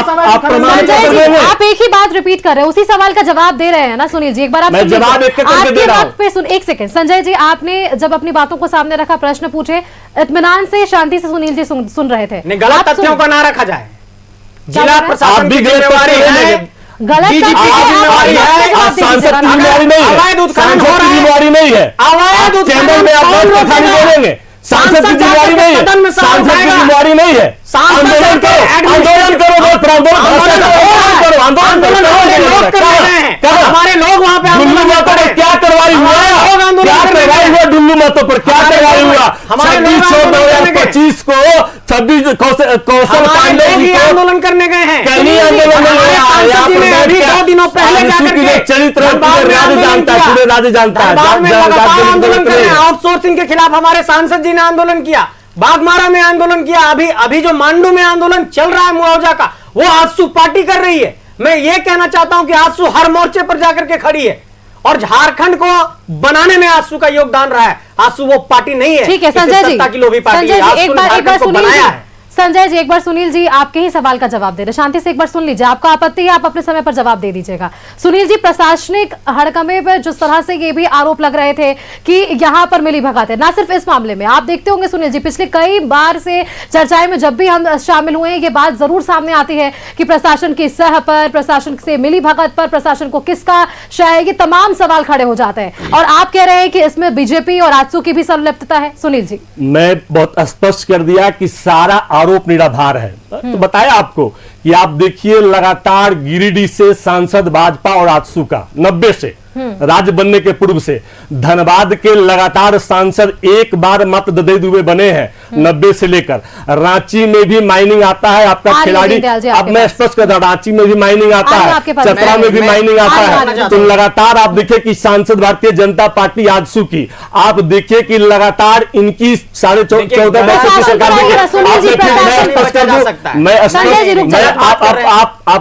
आप एक ही बात रिपीट कर रहे हैं, उसी सवाल का जवाब दे रहे हैं ना सुनील जी। एक बार आप जवाब आपके बात पे सुन, एक सेकंड संजय जी, आपने जब अपनी बातों को सामने रखा, प्रश्न पूछे, इत्मीनान से शांति से सुनील जी सुन रहे थे। गलत तथ्यों का ना रखा जाए, जिला प्रशासन की जिम्मेवारी है, गलत सांसद की जिम्मेवारी नहीं है, अवैध उत्खनन हो रहा है, जिम्मेवारी नहीं है, अवैध चैम्बर में आप बैठ नहीं बोलेंगे, सांसद की जिम्मेवारी नहीं है, सांसद की जिम्मेवारी नहीं है, आंदोलन करो, आंदोलन करो, आंदोलन करो, हमारे लोग वहां पे डुल्लू महतो पर क्या कार्रवाई हुआ, क्या कार्रवाई हुआ डुल्लू महतो पर, क्या कार्रवाई हुआ 26/4/2025 को 26 कौशल पांडे आंदोलन करने गए हैं, कहीं आंदोलन अभी 2 दिनों पहले जाकर चरित्र राज्य जानता है, पूरे राज्य जानता है, आंदोलन कर रहे हैं, आउटसोर्सिंग के खिलाफ हमारे सांसद जी ने आंदोलन किया, बागमारा में आंदोलन किया, अभी जो मांडू में आंदोलन चल रहा है मुआवजा का, वो आजसू पार्टी कर रही है। मैं ये कहना चाहता हूं कि आजसू हर मोर्चे पर जाकर के खड़ी है और झारखंड को बनाने में आजसू का योगदान रहा है। आजसू वो पार्टी नहीं है, ठीक है संजय जी, सत्ता की लोभी पार्टी है, एक बार सुनील जी, संजय जी एक बार सुनील जी आपके ही सवाल का जवाब दे रहे, शांति से एक बार सुन लीजिए, आपका आपत्ति है आप अपने समय पर जवाब दे दीजिएगा। सुनील जी, प्रशासनिक हड़कंपे पर जिस तरह से ये भी आरोप लग रहे थे कि यहाँ पर मिली भगत है, ना सिर्फ इस मामले में, आप देखते होंगे सुनील जी पिछले कई बार से चर्चाएं में जब भी हम शामिल हुए हैं ये बात जरूर सामने आती है कि प्रशासन की सह पर, प्रशासन से मिली भगत पर, प्रशासन को किसका श्रेय, ये तमाम सवाल खड़े हो जाते हैं और आप कह रहे हैं कि इसमें बीजेपी और आजसू की भी संलिप्तता है। सुनील जी, मैं बहुत स्पष्ट कर दिया कि सारा आरोप निराधार है, तो बताया आपको कि आप देखिए लगातार गिरिडीह से सांसद भाजपा और आजसू का 90 से राज्य बनने के पूर्व से, धनबाद के लगातार सांसद एक बार मत दे दुबे बने हैं 90 से लेकर, रांची में भी माइनिंग आता है आपका खिलाड़ी, अब मैं स्पष्ट कर रहा हूं, रांची में भी माइनिंग आता है, चतरा में भी माइनिंग आता है, तो लगातार आप देखिए कि सांसद भारतीय जनता पार्टी आजसू की, आप देखिए कि लगातार इनकी 14.5 वर्षों की सरकार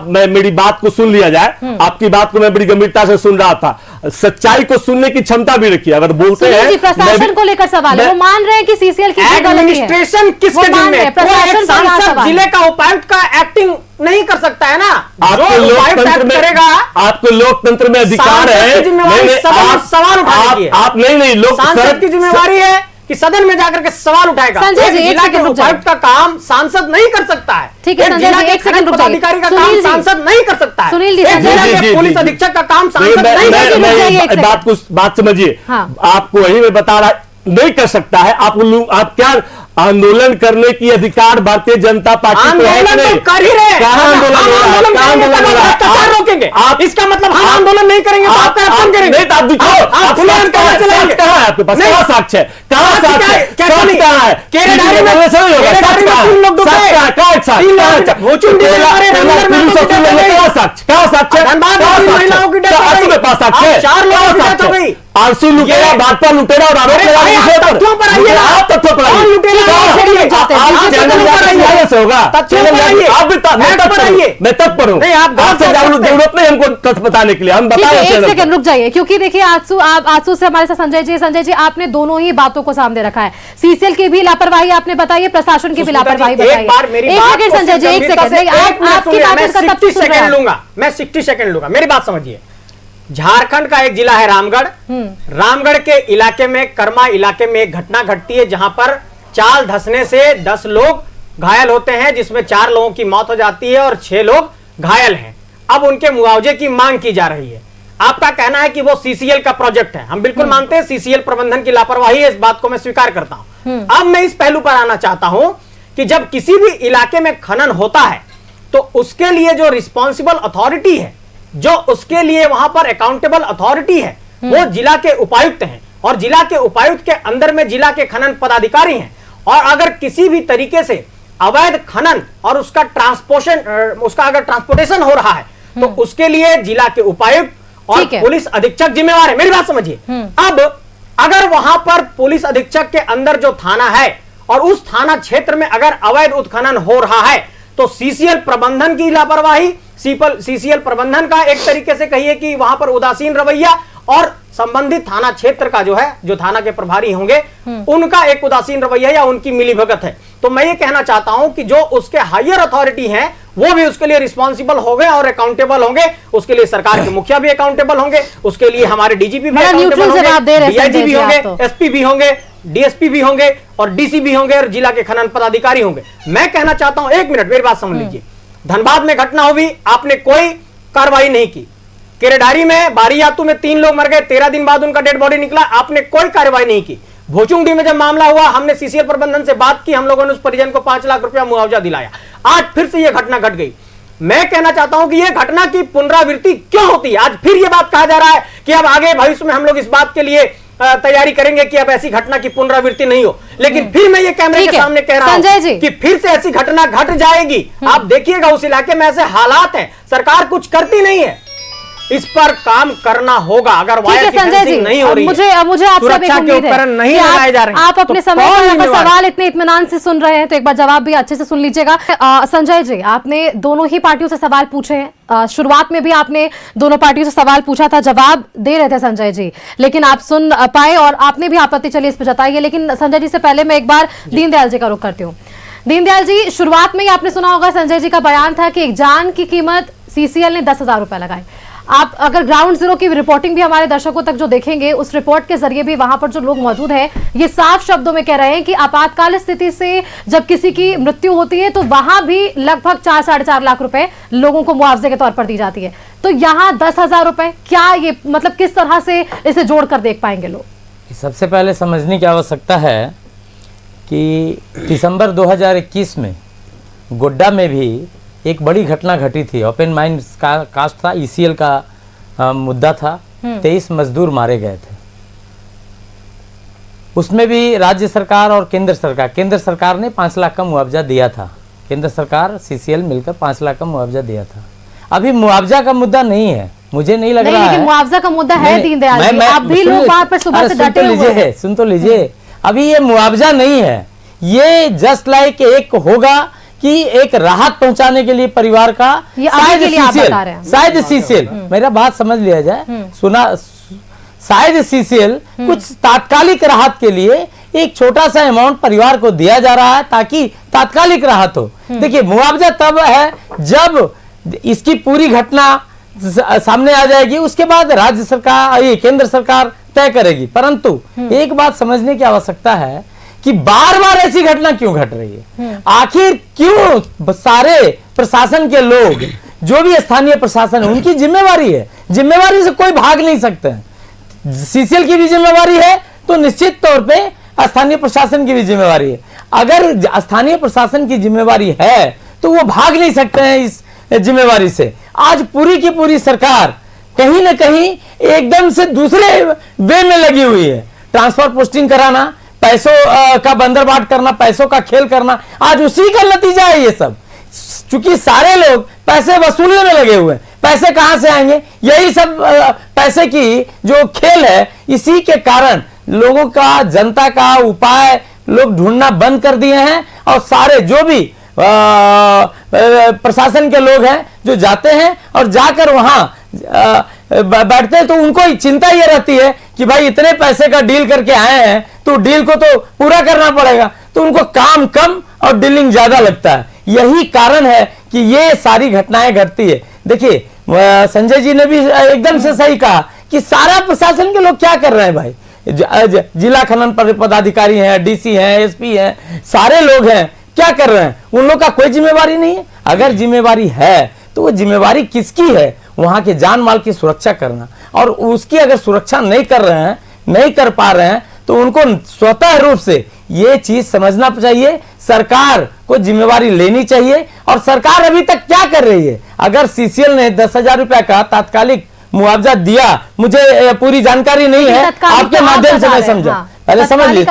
मैं मेरी बात को सुन लिया जाए, आपकी बात को मैं बड़ी गंभीरता से सुन रहा था, सच्चाई को सुनने की क्षमता भी रखिए। अगर बोलते हैं प्रशासन को लेकर सवाल है, वो मान रहे हैं कि सीसीएल की एडमिनिस्ट्रेशन किसके जिम्मे है, प्रशासन जिले का उपायुक्त का एक्टिंग नहीं कर सकता है ना, आपको लोकतंत्र में करेगा, आपको लोकतंत्र में अधिकार है, सवाल उठाएंगे आप नहीं लोग सांसद की जिम्मेवारी है कि सदन में जाकर के सवाल उठाएगा, जिला के उपायुक्त का काम सांसद नहीं कर सकता है, ठीक है जिला के खनन पदाधिकारी का काम सांसद नहीं कर सकता है, सुनील जी, जिला के पुलिस अधीक्षक का काम सांसद नहीं कर सकता है। बात समझिए, आपको वही मैं बता रहा नहीं कर सकता है, आप क्या आंदोलन करने की अधिकार भारतीय जनता पार्टी को है? आंदोलन कर ही रहे, आंदोलन रोकेंगे, आप इसका मतलब हम आंदोलन नहीं करेंगे तो आप करप्शन करेंगे, नहीं तो आप दिखाओ, कहाँ है आपके पास, कहाँ साक्ष्य है, कहाँ साक्ष्य है, कहाँ है, केरेडारी में आरसी लुटेरा, भाजपा लुटेरा और आरोप तथ्यों पर आइए, आप तथ्यों पर आइए, मैं तत्पर हूँ, जरूरत नहीं हमको तथ्य बताने के लिए, हम बताएं। एक सेकंड रुक जाइए, क्योंकि देखिए आजसू से हमारे साथ संजय जी आपने दोनों ही बातों को सामने रखा है, सीसीएल की भी लापरवाही आपने बताई है, प्रशासन की भी लापरवाही बताई है। एक सेकंड संजय जी, एक सेकंड, आपकी बात लूंगा, मैं 60 सेकंड लूंगा, मेरी बात समझिए। झारखंड का एक जिला है रामगढ़, रामगढ़ के इलाके में, कर्मा इलाके में एक घटना घटती है जहां पर चाल धंसने से 10 लोग घायल होते हैं, जिसमें 4 लोगों की मौत हो जाती है और 6 लोग घायल हैं। अब उनके मुआवजे की मांग की जा रही है। आपका कहना है कि वो सीसीएल का प्रोजेक्ट है, हम बिल्कुल मानते हैं सीसीएल प्रबंधन की लापरवाही है, इस बात को मैं स्वीकार करता हूं। अब मैं इस पहलू पर आना चाहता हूं कि जब किसी भी इलाके में खनन होता है तो उसके लिए जो रिस्पॉन्सिबल अथॉरिटी है, जो उसके लिए वहां पर अकाउंटेबल अथॉरिटी है, वो जिला के उपायुक्त हैं और जिला के उपायुक्त के अंदर में जिला के खनन पदाधिकारी हैं। और अगर किसी भी तरीके से अवैध खनन और उसका अगर ट्रांसपोर्टेशन हो रहा है तो उसके लिए जिला के उपायुक्त और ठीक है। पुलिस अधीक्षक जिम्मेवार है। मेरी बात समझिए। अब अगर वहां पर पुलिस अधीक्षक के अंदर जो थाना है और उस थाना क्षेत्र में अगर अवैध उत्खनन हो रहा है तो सीसीएल प्रबंधन की लापरवाही, सीसीएल प्रबंधन का एक तरीके से कहिए कि वहां पर उदासीन रवैया और संबंधित थाना क्षेत्र का जो है, जो थाना के प्रभारी होंगे उनका एक उदासीन रवैया या उनकी मिलीभगत है। तो मैं ये कहना चाहता हूं कि जो उसके हायर अथॉरिटी हैं वो भी उसके लिए रिस्पॉन्सिबल होंगे और अकाउंटेबल होंगे। उसके लिए सरकार के मुखिया भी अकाउंटेबल होंगे, उसके लिए हमारे डीजीपी भी अकाउंटेबल होंगे, डीआईजी भी होंगे, एसपी भी होंगे, डीएसपी भी होंगे और डीसी भी होंगे और जिला के खनन पदाधिकारी होंगे। मैं कहना चाहता हूं, एक मिनट मेरी बात समझ लीजिए। धनबाद में घटना हुई, आपने कोई कार्रवाई नहीं की। केरेडारी में बारियातू में 3 लोग मर गए, 13 दिन बाद उनका डेड बॉडी निकला, आपने कोई कार्रवाई नहीं की। भोचुंगडी में जब मामला हुआ, हमने सीसीएल प्रबंधन से बात की, हम लोगों ने उस परिजन को 5 लाख रुपया मुआवजा दिलाया। आज फिर से यह घटना घट गई। मैं कहना चाहता हूं कि यह घटना की पुनरावृत्ति क्यों होती है? आज फिर यह बात कहा जा रहा है कि अब आगे भविष्य में हम लोग इस बात के लिए तैयारी करेंगे कि अब ऐसी घटना की पुनरावृत्ति नहीं हो। लेकिन फिर मैं ये कैमरे के सामने कह रहा हूं कि फिर से ऐसी घटना घट जाएगी। आप देखिएगा उस इलाके में ऐसे हालात हैं, सरकार कुछ करती नहीं है। इस पर काम करना होगा। अगर वायर की फेंसिंग नहीं हो रही है, मुझे आपसे एक उम्मीद है नहीं लगाए जा रहे हैं, आप अपने समय पर सवाल इतने इत्मीनान से सुन रहे हैं तो एक बार जवाब भी अच्छे से सुन लीजिएगा। संजय जी, आपने दोनों ही पार्टियों से सवाल पूछे हैं। शुरुआत में भी आपने दोनों पार्टियों से सवाल पूछा था, जवाब दे रहे थे संजय जी, लेकिन आप सुन पाए और आपने भी आपत्ति चलिए इस पर जताई है। लेकिन संजय जी से पहले मैं एक बार दीनदयाल जी का रुख करती हूँ। दीनदयाल जी, शुरुआत में ही आपने सुना होगा संजय जी का बयान था कि एक जान की कीमत सीसीएल ने 10,000 रुपए लगाई। आप अगर ग्राउंड जीरो की रिपोर्टिंग भी हमारे दर्शकों तक जो देखेंगे, उस रिपोर्ट के जरिए भी वहां पर जो लोग मौजूद हैं ये साफ शब्दों में कह रहे हैं कि आपातकाल स्थिति से जब किसी की मृत्यु होती है तो वहां भी लगभग 4-4.5 लाख रुपए लोगों को मुआवजे के तौर पर दी जाती है। तो यहाँ 10,000 रुपए, क्या ये मतलब किस तरह से इसे जोड़कर देख पाएंगे लोग? सबसे पहले समझने की आवश्यकता है कि दिसंबर 2021 में गोड्डा में भी एक बड़ी घटना घटी थी। ओपन माइंस का कास्ट था, ईसीएल का मुद्दा था, 23 मजदूर मारे गए थे। उसमें भी राज्य सरकार और केंद्र सरकार ने 5 लाख का मुआवजा दिया था। केंद्र सरकार सीसीएल मिलकर 5 लाख का मुआवजा दिया था। अभी मुआवजा का मुद्दा नहीं है, मुझे नहीं लग रहा है। लेकिन मुआवजा का मुद्दा है दीनदयाल जी, आप भी लोग वहां पर सुबह से डटे हुए हैं। सुन तो लीजिए, अभी ये मुआवजा नहीं है, ये जस्ट लाइक एक होगा कि एक राहत पहुंचाने के लिए परिवार का शायद सीसीएल मेरा बात समझ लिया जाए, सुना, शायद सीसीएल कुछ तात्कालिक राहत के लिए एक छोटा सा अमाउंट परिवार को दिया जा रहा है ताकि तात्कालिक राहत हो। देखिए, मुआवजा तब है जब इसकी पूरी घटना सामने आ जाएगी, उसके बाद राज्य सरकार, ये केंद्र सरकार तय करेगी। परंतु एक बात समझने की आवश्यकता है कि बार बार ऐसी घटना क्यों घट रही है? आखिर क्यों सारे प्रशासन के लोग, जो भी स्थानीय प्रशासन है, उनकी जिम्मेवारी है, जिम्मेवारी से कोई भाग नहीं सकते हैं। सीसीएल की भी जिम्मेवारी है तो निश्चित तौर पे स्थानीय प्रशासन की भी जिम्मेवारी है। अगर स्थानीय प्रशासन की जिम्मेवारी है तो वो भाग नहीं सकते हैं इस जिम्मेवारी से। आज पूरी की पूरी सरकार कहीं ना कहीं एकदम से दूसरे वे में लगी हुई है। ट्रांसफर पोस्टिंग कराना, पैसों का बंदरबाट करना, पैसों का खेल करना, आज उसी का नतीजा है ये सब। चूंकि सारे लोग पैसे वसूलने में लगे हुए हैं, पैसे कहां से आएंगे? यही सब पैसे की जो खेल है, इसी के कारण लोगों का, जनता का उपाय लोग ढूंढना बंद कर दिए हैं। और सारे जो भी प्रशासन के लोग हैं जो जाते हैं और जाकर वहां बैठते हैं, तो उनको चिंता ये रहती है कि भाई इतने पैसे का डील करके आए हैं तो डील को तो पूरा करना पड़ेगा, तो उनको काम कम और डीलिंग ज्यादा लगता है। यही कारण है कि ये सारी घटनाएं घटती है। देखिए, संजय जी ने भी एकदम से सही कहा कि सारा प्रशासन के लोग क्या कर रहे हैं भाई, जिला खनन पदाधिकारी हैं, डीसी हैं, एसपी हैं, सारे लोग हैं, क्या कर रहे हैं? उन लोग का कोई जिम्मेवारी नहीं है। अगर जिम्मेवारी है तो वो जिम्मेवारी किसकी है? वहां के जान माल की सुरक्षा करना। और उसकी अगर सुरक्षा नहीं कर रहे हैं, नहीं कर पा रहे हैं, तो उनको स्वतः रूप से ये चीज समझना चाहिए, सरकार को जिम्मेवारी लेनी चाहिए। और सरकार अभी तक क्या कर रही है? अगर सीसीएल ने 10,000 रुपया का तात्कालिक मुआवजा दिया, मुझे पूरी जानकारी नहीं है, आपके माध्यम से मैं समझा, पहले समझ लीजिए,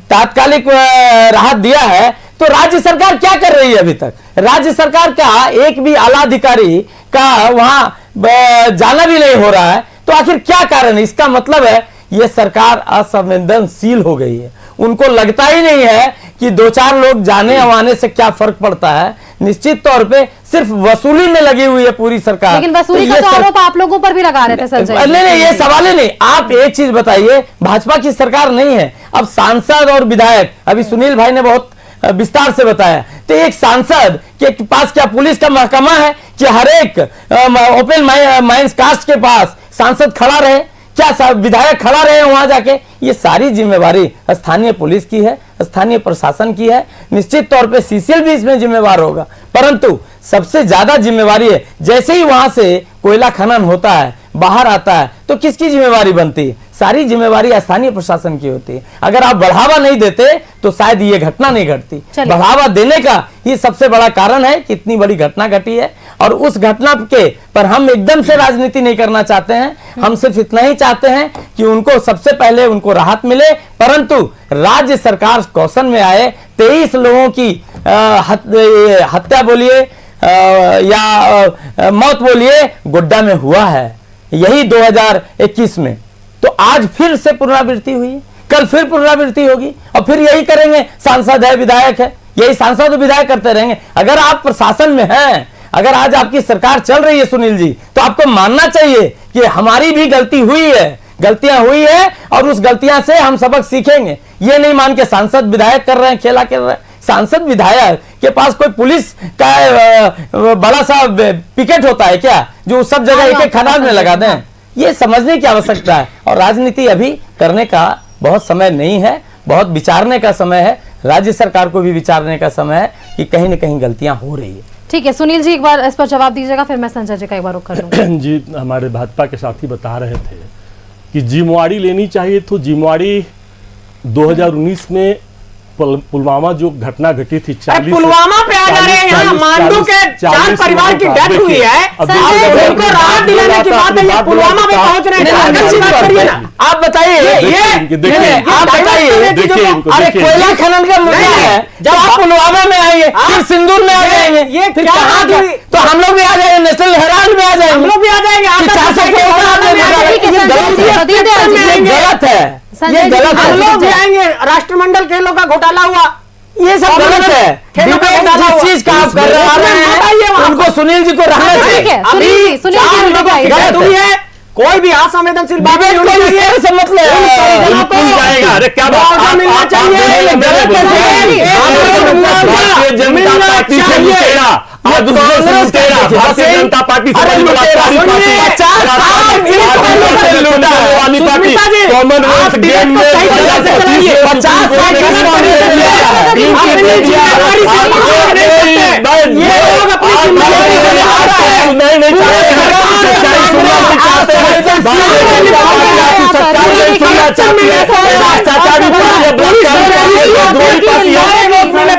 तात्कालिक राहत दिया है, तो राज्य सरकार क्या कर रही है अभी तक? राज्य सरकार का एक भी आला अधिकारी का वहां जाना भी नहीं हो रहा है। तो आखिर क्या कारण है? इसका मतलब है ये सरकार असंवेदनशील हो गई है। उनको लगता ही नहीं है कि दो चार लोग जाने आने से क्या फर्क पड़ता है। निश्चित तौर पे सिर्फ वसूली में लगी हुई है पूरी सरकार। लेकिन वसूली का आरोप आप लोगों पर भी लगा रहे थे संजय। नहीं, ये सवाल ही नहीं। आप एक चीज बताइए, भाजपा की सरकार नहीं है, अब सांसद और विधायक, अभी सुनील भाई ने बहुत विस्तार से बताया। तो एक सांसद के पास क्या पुलिस का महकमा है कि हर एक ओपन माइंस कास्ट के पास सांसद खड़ा रहे? क्या विधायक खड़ा रहे वहां जाके? ये सारी जिम्मेवारी स्थानीय पुलिस की है, स्थानीय प्रशासन की है। निश्चित तौर पे सीसीएल भी इसमें जिम्मेवार होगा, परंतु सबसे ज्यादा जिम्मेवारी है जैसे ही वहां से कोयला खनन होता है, बाहर आता है, तो किसकी जिम्मेवारी बनती है? सारी जिम्मेवारी स्थानीय प्रशासन की होती है। अगर आप बढ़ावा नहीं देते तो शायद ये घटना नहीं घटती। बढ़ावा देने का ये सबसे बड़ा कारण है कि इतनी बड़ी घटना घटी है। और उस घटना के पर हम एकदम से राजनीति नहीं करना चाहते हैं। हम सिर्फ इतना ही चाहते हैं कि उनको सबसे पहले उनको राहत मिले, परंतु राज्य सरकार कौशन में आए। 23 लोगों की हत्या बोलिए या मौत बोलिए गोड्डा में हुआ है, यही 2021 में। तो आज फिर से पुनरावृत्ति हुई, कल फिर पुनरावृत्ति होगी और फिर यही करेंगे। सांसद है, विधायक है, यही सांसद और विधायक करते रहेंगे। अगर आप प्रशासन में हैं, अगर आज आपकी सरकार चल रही है सुनील जी, तो आपको मानना चाहिए कि हमारी भी गलती हुई है, गलतियां हुई है और उस गलतियां से हम सबक सीखेंगे। ये नहीं मान के सांसद विधायक कर रहे हैं, खेला कर रहे हैं। सांसद विधायक के पास कोई पुलिस का बड़ा सा पिकेट होता है क्या जो सब जगह एक खदान में लगा दें? ये समझने की आवश्यकता है। और राजनीति अभी करने का बहुत समय नहीं है, बहुत विचारने का समय है। राज्य सरकार को भी विचारने का समय है कि कहीं न कहीं गलतियां हो रही है। ठीक है, सुनील जी एक बार इस पर जवाब दीजिएगा, फिर मैं संजय जी का एक बार रुख कर लूंगा। जी, हमारे भाजपा के साथी बता रहे थे कि जिम्मेवारी लेनी चाहिए, तो जिम्मेवारी 2019 में पुलवामा जो घटना घटी थी, पुलवामा पे आ जा रहे हैं। यहाँ मांडू के 4 परिवार की डेथ हुई है, उनको राहत दिलाने की बात है, ये पुलवामा पे पहुंच रहे हैं। आप बताइए, आप बताइए, अरे कोयला खनन का मुद्दा है, जब आप पुलवामा में आएंगे फिर सिंदूर में आ जाएंगे, ये फिर कहाँ तो हम लोग भी आ जाएंगे, नेशनल हेराल्ड में आ जाएंगे, हम लोग भी आ जाएंगे। गलत है, ये गलत है। हम लोग भी आएंगे, राष्ट्रमंडल खेलों का घोटाला हुआ, ये सब गलत है। जिस चीज का आप कर रहे हैं उनको सुनील जी को रहना चाहिए। सुनील है, कोई भी असंवेदनशील बात नहीं होनी चाहिए। से मतलब अरे क्या बात मिलना चाहिए, भारतीय जनता पार्टी से लुटेरा, भारतीय जनता पार्टी से वाली पार्टी कॉमनवेल्थ गेम में 50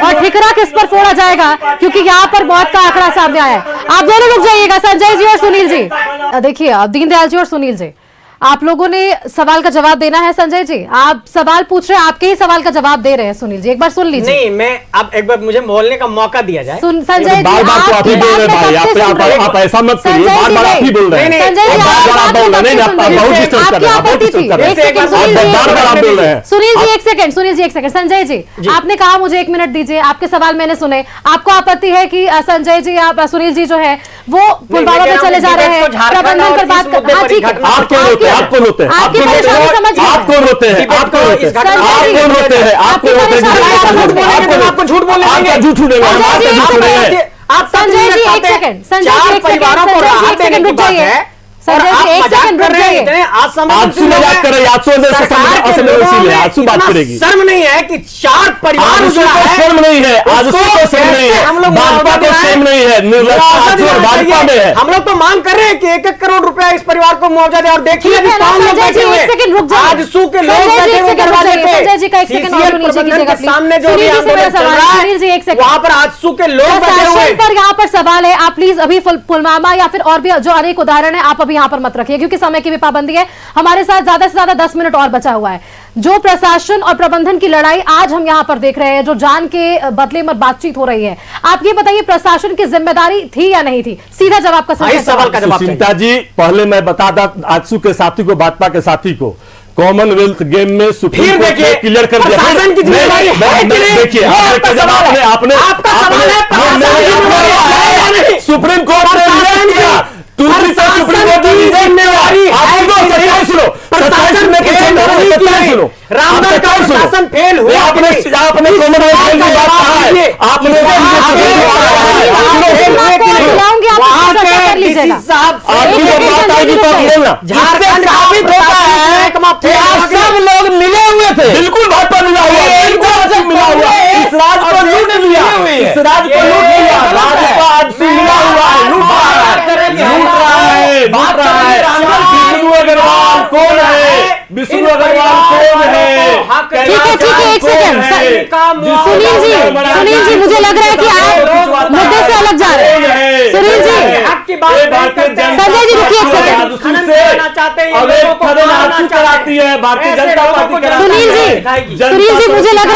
और ठिकरा किस पर फोड़ा जाएगा, क्योंकि यहाँ पर मौत का आंकड़ा सामने आया है। आप दोनों लोग जाइएगा, संजय जी और सुनील जी। देखिए दीनदयाल जी और सुनील जी, आप लोगों ने सवाल का जवाब देना है। संजय जी आप सवाल पूछ रहे हैं, आपके ही सवाल का जवाब दे रहे हैं। सुनील जी एक बार सुन लीजिए। नहीं, मैं अब एक बार मुझे बोलने का मौका दिया जाए। संजय जी बार-बार तो आप ही बोल रहे भाई, आप ऐसा मत करिए, बार-बार आप ही बोल रहे हैं। संजय जी आप बोल रहे हैं, आप बहुत डिस्टर्ब कर रहे हैं, बहुत डिस्टर्ब कर रहे हैं, बार-बार आप बोल रहे हैं। सुनील जी एक सेकंड, सुनील जी एक सेकंड। संजय जी आपने कहा मुझे 1 मिनट दीजिए, आपके सवाल मैंने सुने। आपको आपत्ति है कि संजय जी आप सुनील जी जो है वो पुलवामा पे चले जा रहे हैं, प्रबंधन पर बात कर। हाँ ठीक है, आप कौन होते हैं, आप कौन होते हैं, आपकी परेशानी समझिए। आप कौन होते हैं, आप कौन होते हैं, आप कौन होते हैं, आप कौन होते हैं, आपको झूठ बोलने आपका झूठ उड़ेगा, आपका झूठ उड़ेगा। आप संजय जी एक सेकंड, संजय जी एक सेकंड रुक जाइए। संजय जी एक सेकंड रुक जाइए। आजसू मजाक कर रहे हैं, आजसू अंदर से असंवेदनशील है, आजसू बात करेगी। शर्म नहीं है कि 4 परिवार आजसू को शर्म नहीं है, आजसू को शर्म नहीं है, भाजपा को शर्म नहीं है, भाजपा में है। हम लोग तो मांग कर रहे हैं कि 1-1 करोड़ रुपया इस परिवार को मुआवजा दे। और देखिए अभी 5 लोग बैठे हुए हैं, आजसू के लोग बैठे हुए दरवाजे पे, सीसीएल प्रबंधन के सामने जो भी आंदोलन चल रहा है वहां पर आजसू के लोग बैठे हुए हैं। पर यहाँ पर सवाल है, आप प्लीज अभी पुलवामा या फिर और भी जो अनेक उदाहरण है आप अभी यहाँ पर मत रखिए, क्योंकि समय की भी पाबंदी है। है। हमारे साथ ज्यादा से ज्यादा 10 मिनट और बचा हुआ है। जो प्रशासन और प्रबंधन की लड़ाई आज हम यहाँ पर देख रहे हैं, जो जान के बदले में बातचीत हो रही है, आप ये बताइए प्रशासन की जिम्मेदारी थी या नहीं थी? सीधा जवाब का सवाल का जवाब। सुष्मिता जी, पहले मैं बता दा आजसू के साथी को, भाजपा के साथी को, कॉमनवेल्थ गेम में सुप्रीम कोर्ट ने क्लियर कर दिया। प्रशासन की जिम्मेदारी देखिए, सुप्रीम कोर्ट ने सुप्रीम कोर्ट सुनो, रामगढ़ का प्रशासन फेल हुआ। आपने कॉमनवेल्थ की बात कहा है, आपने सब लोग मिले हुए थे। बिल्कुल भाजपा मिला हुआ, बिल्कुल मिला हुआ। इस राज को लूट लिया, इस राज को लूट लिया। भाजपा आज से मिला हुआ है, लूट रहा है। विष्णु अग्रवाल कौन है? विष्णु अग्रवाल कौन है? ठीक है, एक सेकंड सुनील जी, मुझे लग रहा है कि आप मुद्दे से अलग जा रहे हैं। सुनील जी, संजय जी रुकिए एक सेकंड। भारतीय जनता पार्टी। सुनील जी मुझे लग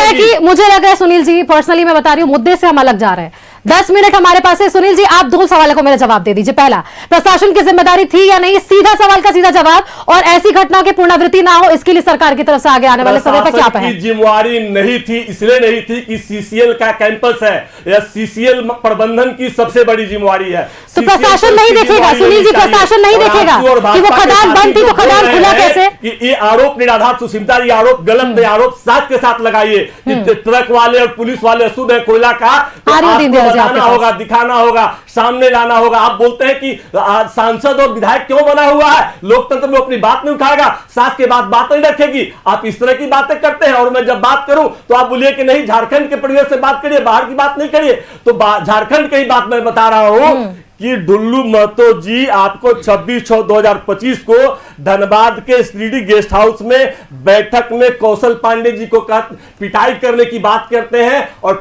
रहा है सुनील जी, पर्सनली मैं बता रही हूँ, मुद्दे से हम अलग जा रहे हैं। 10 मिनट हमारे पास है। सुनील जी, आप 2 सवालों को मेरा जवाब दे दीजिए। पहला, प्रशासन की जिम्मेदारी थी या नहीं? सीधा सवाल का सीधा जवाब। और ऐसी घटना की पुनरावृत्ति ना हो, इसके लिए सरकार की तरफ से आगे आने वाले समय पर क्या पहल? जिम्मेवारी नहीं थी, इसलिए नहीं थी कि सीसीएल का कैंपस है, या सीसीएल प्रबंधन की सबसे बड़ी जिम्मेवारी है। तो प्रशासन नहीं देखेगा सुनील जी, प्रशासन नहीं देखेगा कि वो खदान बंद थी तो खदान खुला कैसे? ये आरोप निराधार सुष्मिता, ये आरोप गलत है। आरोप साथ के साथ लगाइए कि ट्रक वाले और पुलिस वाले अशुद्ध है कोयला का, बताना होगा, दिखाना होगा, सामने लाना होगा। आप बोलते हैं कि सांसद और विधायक क्यों बना हुआ है, लोकतंत्र में अपनी बात नहीं उठाएगा, सास के बाद बात नहीं रखेगी। आप इस तरह की बातें करते हैं, और मैं जब बात करूं तो आप बोलिए कि नहीं झारखंड के परिवेश से बात करिए, बाहर की बात नहीं करिए। तो झारखंड की ही बात मैं बता रहा हूं कि डुल्लू महतो जी आपको 26/6/2025 को धनबाद के श्रीडी गेस्ट हाउस में बैठक में कौशल पांडे जी को पिटाई करने की बात करते हैं और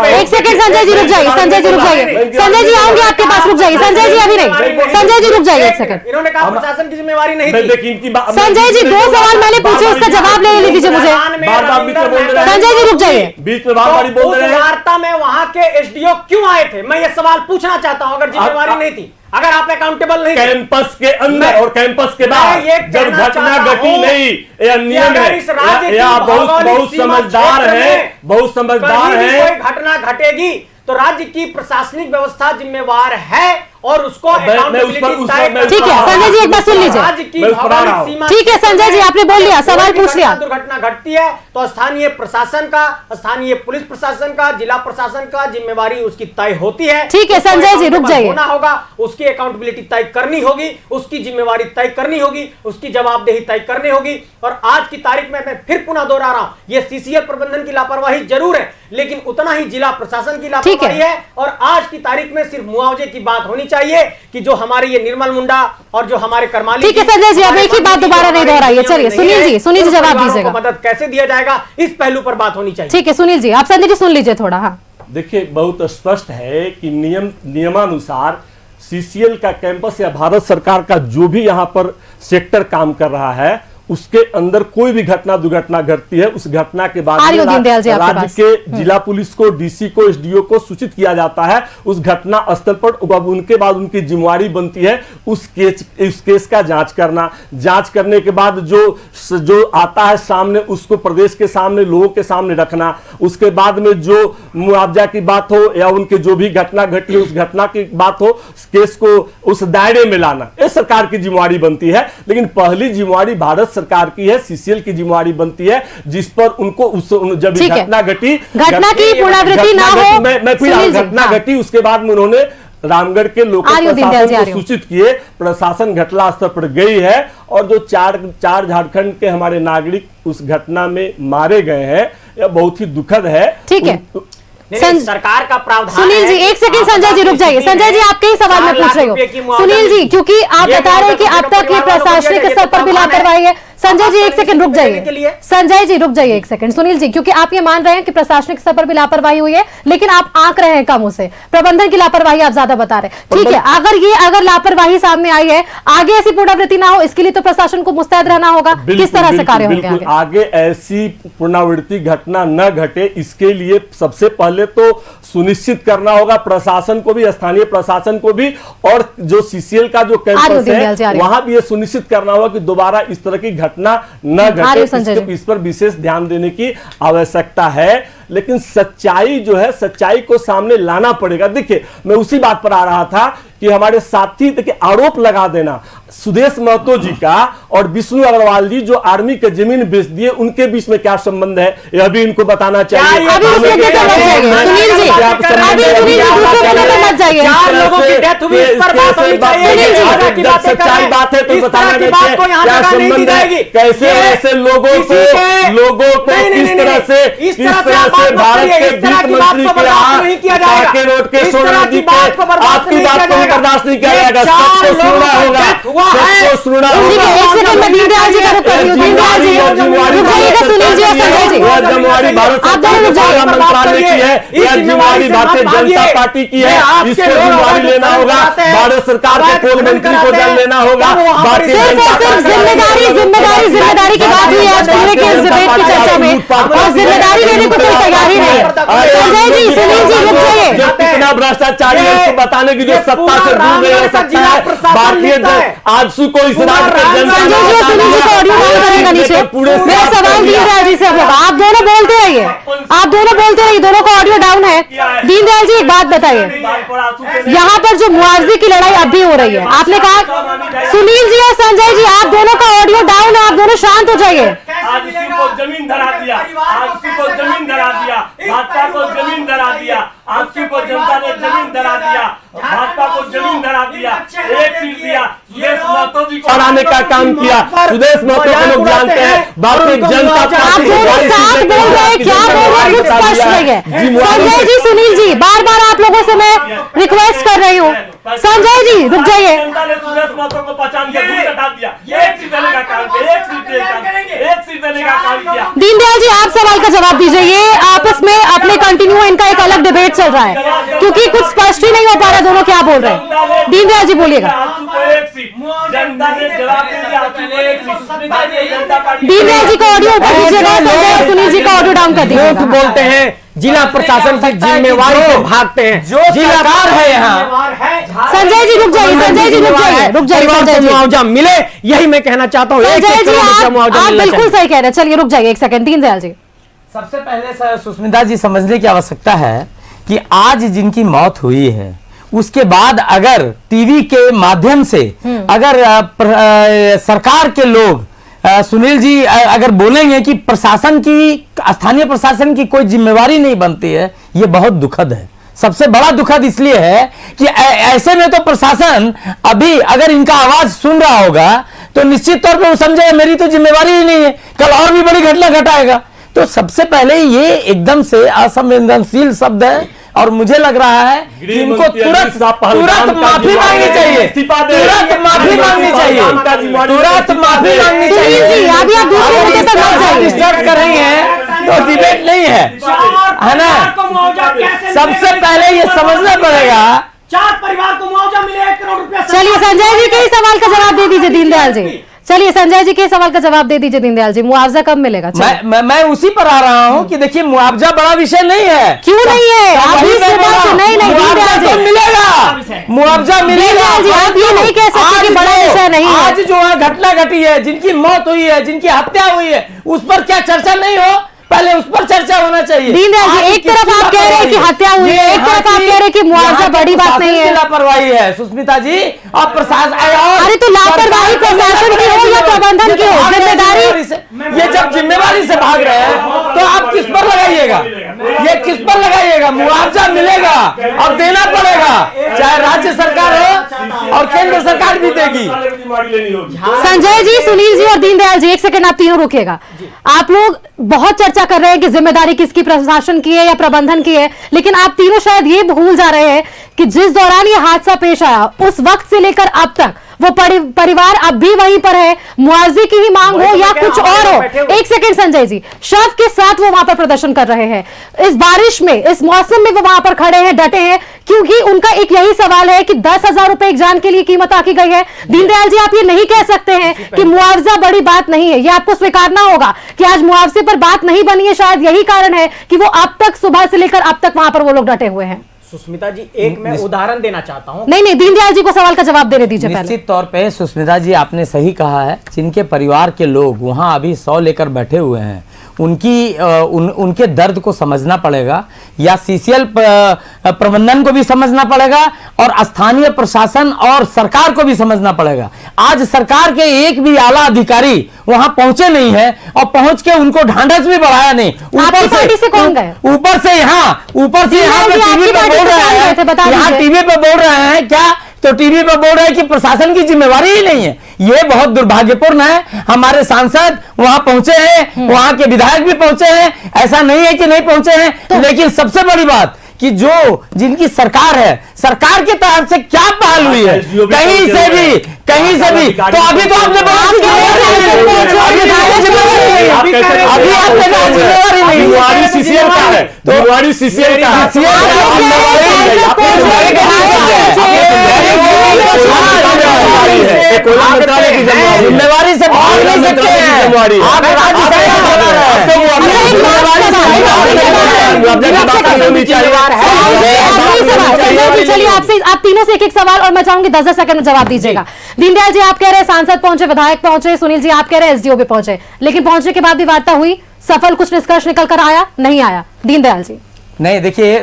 एक सेकंड संजय जी रुक जाइए, संजय जी रुक जाइए, संजय जी आऊंगे आपके पास, रुक जाइए संजय जी, अभी नहीं, संजय जी रुक जाइए एक सेकंड। इन्होंने कहा प्रशासन की जिम्मेवारी नहीं थी। संजय जी 2 सवाल मैंने पूछे, उसका जवाब ले लीजिए मुझे। संजय जी रुक जाइए, बीच में बार-बार बोल रहे हैं। वार्ता में वहां के एसडीओ क्यों आए थे, मैं ये सवाल पूछना चाहता हूं। अगर जिम्मेवारी नहीं थी, अगर आप अकाउंटेबल नहीं, कैंपस के अंदर और कैंपस के बाहर जब घटना घटी नहीं, यह नियम है, या बहुत समझदार है, बहुत समझदार है। कोई घटना घटेगी तो राज्य की प्रशासनिक व्यवस्था जिम्मेवार है और उसको ठीक है संजय जी, एक बार सुन लीजिए। ठीक है संजय जी, आपने बोल लिया, सवाल पूछ लिया। दुर्घटना घटती है तो स्थानीय प्रशासन का, स्थानीय पुलिस प्रशासन का, जिला प्रशासन का जिम्मेवारी उसकी तय होती है। ठीक है संजय जी रुक जाइए, होना होगा, उसकी अकाउंटेबिलिटी तय करनी होगी, उसकी जिम्मेवारी तय करनी होगी, उसकी जवाबदेही तय करनी होगी। और आज की तारीख में मैं फिर पुनः दोहरा रहा हूं, यह सीसीएल प्रबंधन की लापरवाही जरूर है, लेकिन उतना ही जिला प्रशासन की लापरवाही है। और आज की तारीख में सिर्फ मुआवजे की बात होनी चाहिए कि जो हमारे ये निर्मल मुंडा और जो हमारे करमाली। ठीक है संजय जी, अब एक ही बात दोबारा नहीं दोहराइए। चलिए सुनील जी जवाब दीजिएगा, मदद कैसे दिया जाएगा इस पहलू पर बात होनी चाहिए। ठीक है सुनील जी, आप संजय जी सुन लीजिए थोड़ा। हाँ देखिए, बहुत स्पष्ट है कि नियमानुसार सीसीएल का कैंपस या भारत सरकार का जो भी यहां पर सेक्टर काम कर रहा है, उसके अंदर कोई भी घटना दुर्घटना घटती है, उस घटना के बाद राज्य के जिला पुलिस को, डीसी को, एसडीओ को सूचित किया जाता है। उस घटना स्थल पर उनके बाद उनकी जिम्मेवारी बनती है उस केस का जांच करना। जांच करने के बाद जो आता है सामने, उसको प्रदेश के सामने, लोगों के सामने रखना। उसके बाद में जो मुआवजा की बात हो या उनके जो भी घटना घटी उस घटना की बात हो, केस को उस दायरे में लाना, यह सरकार की जिम्मेवारी बनती है। लेकिन पहली जिम्मेवारी भारत सरकार की है, सीसीएल की जिम्मेवारी बनती है, जिस पर उनको जब घटना घटी, घटना की पुनरावृत्ति ना हो, मैं फिर घटना घटी, उसके बाद में उन्होंने रामगढ़ के लोकल प्रशासन को सूचित किए। प्रशासन घटना स्थल पर गई है और जो चार झारखंड के हमारे नागरिक उस घटना में मारे गए हैं, यह बहुत ही दुखद है। ठीक है सरकार का प्रावधान। सुनील जी एक सेकंड, संजय जी रुक जाइए। संजय जी आपके ही सवाल में पूछ रही हूँ सुनील जी, क्योंकि आप बता रहे हैं कि अब तक ये प्रशासनिक स्तर पर भी लापरवाही है। संजय जी एक सेकंड रुक जाइए, संजय जी रुक जाइए एक सेकंड। सुनील जी, क्योंकि आप ये मान रहे हैं कि प्रशासनिक स्तर पर भी लापरवाही हुई है, लेकिन आप आंक रहे हैं कम उसे, प्रबंधन की लापरवाही आप ज्यादा बता रहे हैं। ठीक है, अगर लापरवाही सामने आई है, आगे ऐसी पुनरावृत्ति ना हो, इसके लिए तो प्रशासन को मुस्तैद रहना होगा। किस तरह से कार्य होंगे आगे ऐसी पुनरावृत्ति घटना न घटे, इसके लिए सबसे पहले तो सुनिश्चित करना होगा प्रशासन को भी, स्थानीय प्रशासन को भी, और जो सीसीएल का जो कैंपस है वहां भी ये सुनिश्चित करना होगा कि दोबारा इस तरह की घटना न घटे। इस पर विशेष ध्यान देने की आवश्यकता है। लेकिन सच्चाई जो है, सच्चाई को सामने लाना पड़ेगा। देखिए, मैं उसी बात पर आ रहा था कि हमारे साथी देखिए आरोप लगा देना सुदेश महतो जी का और विष्णु अग्रवाल जी जो आर्मी के जमीन बेच दिए, उनके बीच में क्या संबंध है, यह भी इनको बताना चाहिए। सच्चाई बात है तो बताना चाहिए क्या संबंध है, कैसे ऐसे लोगों को किस तरह से भारत के वित्त मंत्री के रोड के सोना जी पे आपकी बात को बर्दाश्त नहीं किया जाएगा। सबको सुनना होगा, सबको सुनना होगा। जिम्मेवारी भारत सरकार मंत्रालय की है, यह जिम्मेवारी भारतीय जनता पार्टी की है। इसको जिम्मेवारी लेना होगा, भारत सरकार के पूर्व मंत्री को जल लेना होगा। जिम्मेदारी की बात हुई आज पूरे के इस डिबेट की चर्चा में, और जिम्मेदारी लेने को कोई तैयार ही नहीं है। संजय जी, सुनील जी रुक जाइए। जो कितना भ्रष्टाचारी है उसको बताने की जो सत्ता से दूर नहीं हो सकता है भारतीय आजसू को इस राज्य के मेरा सवाल दीनदयाल जी से होगा। आप दोनों बोलते रहिए, दोनों का ऑडियो डाउन है। दीनदयाल जी एक बात बताइए, यहाँ पर जो मुआवजे की लड़ाई अब भी हो रही है, आपने कहा सुनील जी और संजय जी आप दोनों का ऑडियो डाउन है, आप दोनों शांत हो जाइए। आज इसी को जमीन धरा दिया, आज इसी को जमीन धरा दिया, भाजपा को जमीन धरा दिया, आज इसी को जनता ने जमीन धरा दिया, भाजपा को जमीन धरा दिया, एक सीट दिया, सुदेश महतो जी को हराने का काम किया। सुदेश महतो को लोग जानते हैं, भारतीय जनता पार्टी संजय जी, सुनील जी, बार बार आप लोगों से मैं रिक्वेस्ट कर रही हूँ। संजय जी रुक जाइए। जनता ने सुदेश महतो को पहचान के दूर हटा दिया, एक सीट देने का काम किया, एक सीट देने का काम किया। दीनदयाल जी आप सवाल का जवाब दीजिए। ये आपस में अपने कंटिन्यू इनका एक अलग डिबेट चल रहा है, क्योंकि कुछ स्पष्ट ही नहीं हो पा रहा दोनों क्या बोल रहे हैं। दीनदयाल जी बोलिएगा। दीनदयाल जी का ऑडियो ऊपर कीजिएगा, संजय सुनील जी का ऑडियो डाउन कर दीजिएगा। बोलते हैं जिला प्रशासन की जिम्मेवारी से भागते हैं, जो जिलाकार है यहाँ। संजय जी रुक जाइए, संजय जी रुक जाइए, संजय जी मुआवजा मिले, यही मैं कहना चाहता हूँ। संजय जी आप बिल्कुल सही कह रहे हैं। चलिए रुक जाइए एक सेकंड। दीनदयाल जी, सबसे पहले सुष्मिता जी समझने की आवश्यकता है कि आज जिनकी मौत हुई है उसके बाद अगर टीवी के माध्यम से अगर सरकार के लोग सुनील जी अगर बोलेंगे कि प्रशासन की, स्थानीय प्रशासन की कोई जिम्मेवारी नहीं बनती है, ये बहुत दुखद है। सबसे बड़ा दुखद इसलिए है कि ऐसे में तो प्रशासन अभी अगर इनका आवाज सुन रहा होगा तो निश्चित तौर पर वो समझेगा मेरी तो जिम्मेवारी ही नहीं है, कल और भी बड़ी घटना घटाएगा। तो सबसे पहले ये एकदम से असंवेदनशील शब्द है और मुझे लग रहा है कि इनको तुरंत माफी मांगनी चाहिए, तुरंत माफी मांगनी चाहिए, तुरंत माफी मांगनी चाहिए। डिस्टर्ब करेंगे तो डिबेट नहीं है ना। सबसे पहले ये समझना पड़ेगा 4 परिवार को मुआवजा मिले 1 करोड़ रुपया। चलिए संजय जी के सवाल का जवाब दे दीजिए दीनदयाल जी। चलिए संजय जी के सवाल का जवाब दे दीजिए दीनदयाल जी। मुआवजा कब मिलेगा? मैं उसी पर आ रहा हूं कि देखिए मुआवजा बड़ा विषय नहीं है। क्यों नहीं है? मुआवजा मिलेगा, मुआवजा मिलेगा। आप ये नहीं कह सकते कि बड़ा विषय नहीं है। आज जो है घटना घटी है, जिनकी मौत हुई है, जिनकी हत्या हुई है, उस पर क्या चर्चा नहीं हो? पहले उस पर चर्चा होना चाहिए। दीनदयाल जी एक तरफ आप कह रहे हैं कि हत्या हुई है, एक तरफ आप कह रहे हैं कि मुआवजा बड़ी बात नहीं है। लापरवाही है सुष्मिता जी और प्रशासन। अरे तो लापरवाही प्रशासन की हो या प्रबंधन की हो, जिम्मेदारी ये जब जिम्मेवारी से भाग रहे हैं तो आप किस पर लगाइएगा? ये किस पर लगाइएगा? मुआवजा मिलेगा और देना पड़ेगा, चाहे राज्य सरकार हो और केंद्र सरकार भी देगी। संजय जी, सुनील जी और दीनदयाल जी, एक सेकंड आप तीनों रुकिएगा। आप लोग बहुत चर्चा कर रहे हैं कि जिम्मेदारी किसकी, प्रशासन की है या प्रबंधन की है, लेकिन आप तीनों शायद ये भूल जा रहे हैं कि जिस दौरान ये हादसा पेश आया उस वक्त से लेकर अब तक वो परिवार अब भी वहीं पर है, मुआवजे की ही मांग हो या कुछ और हो। एक सेकंड संजय जी, शव के साथ वो वहां पर प्रदर्शन कर रहे हैं, इस बारिश में, इस मौसम में वो वहां पर खड़े हैं, डटे हैं, क्योंकि उनका एक यही सवाल है कि 10,000 रुपए एक जान के लिए कीमत आकी गई है। दीनदयाल जी, आप ये नहीं कह सकते हैं कि मुआवजा बड़ी बात नहीं है, ये आपको स्वीकारना होगा कि आज मुआवजे पर बात नहीं बनी है, शायद यही कारण है कि वो अब तक, सुबह से लेकर अब तक वहां पर वो लोग डटे हुए हैं। सुष्मिता जी, एक मैं उदाहरण देना चाहता हूं। नहीं, दीनदयाल जी को सवाल का जवाब देने दीजिए। निश्चित तौर पे सुष्मिता जी, आपने सही कहा है, जिनके परिवार के लोग वहां अभी 100 लेकर बैठे हुए हैं, उनके दर्द को समझना पड़ेगा, या सीसीएल प्रबंधन को भी समझना पड़ेगा और स्थानीय प्रशासन और सरकार को भी समझना पड़ेगा। आज सरकार के एक भी आला अधिकारी वहां पहुंचे नहीं है, और पहुंच के उनको ढांढस भी बढ़ाया नहीं। ऊपर से कौन गए? ऊपर से यहाँ पे टीवी पे बोल रहे हैं, यहाँ टीवी पे बोल रहे हैं क्या, तो टीवी पे बोल रहे हैं कि प्रशासन की जिम्मेवारी ही नहीं है। ये बहुत दुर्भाग्यपूर्ण है। हमारे सांसद वहां पहुंचे हैं, वहां के विधायक भी पहुंचे हैं, ऐसा नहीं है कि नहीं पहुंचे हैं, लेकिन सबसे बड़ी बात कि जो जिनकी सरकार है, सरकार की तरफ से क्या पहल हुई है, कहीं से भी तो अभी तो आपने बोला अभी आपने जिम्मेवारी नहीं, जिम्मेवारी सीसीएल का है, जिम्मेवारी सीसीएल का जिम्मेवारी से भाग नहीं सकते हैं आप। चलिए, आपसे आप तीनों से एक सवाल, और मैं चाहूंगी 10-10 सेकंड में जवाब दीजिएगा। दीनदयाल जी, आप कह रहे हैं सांसद पहुंचे, विधायक पहुंचे, सुनील जी आप कह रहे हैं एसडीओ भी पहुंचे, लेकिन पहुंचने के बाद भी वार्ता हुई, सफल कुछ निष्कर्ष निकल कर आया? नहीं आया। दीनदयाल जी, नहीं, देखिए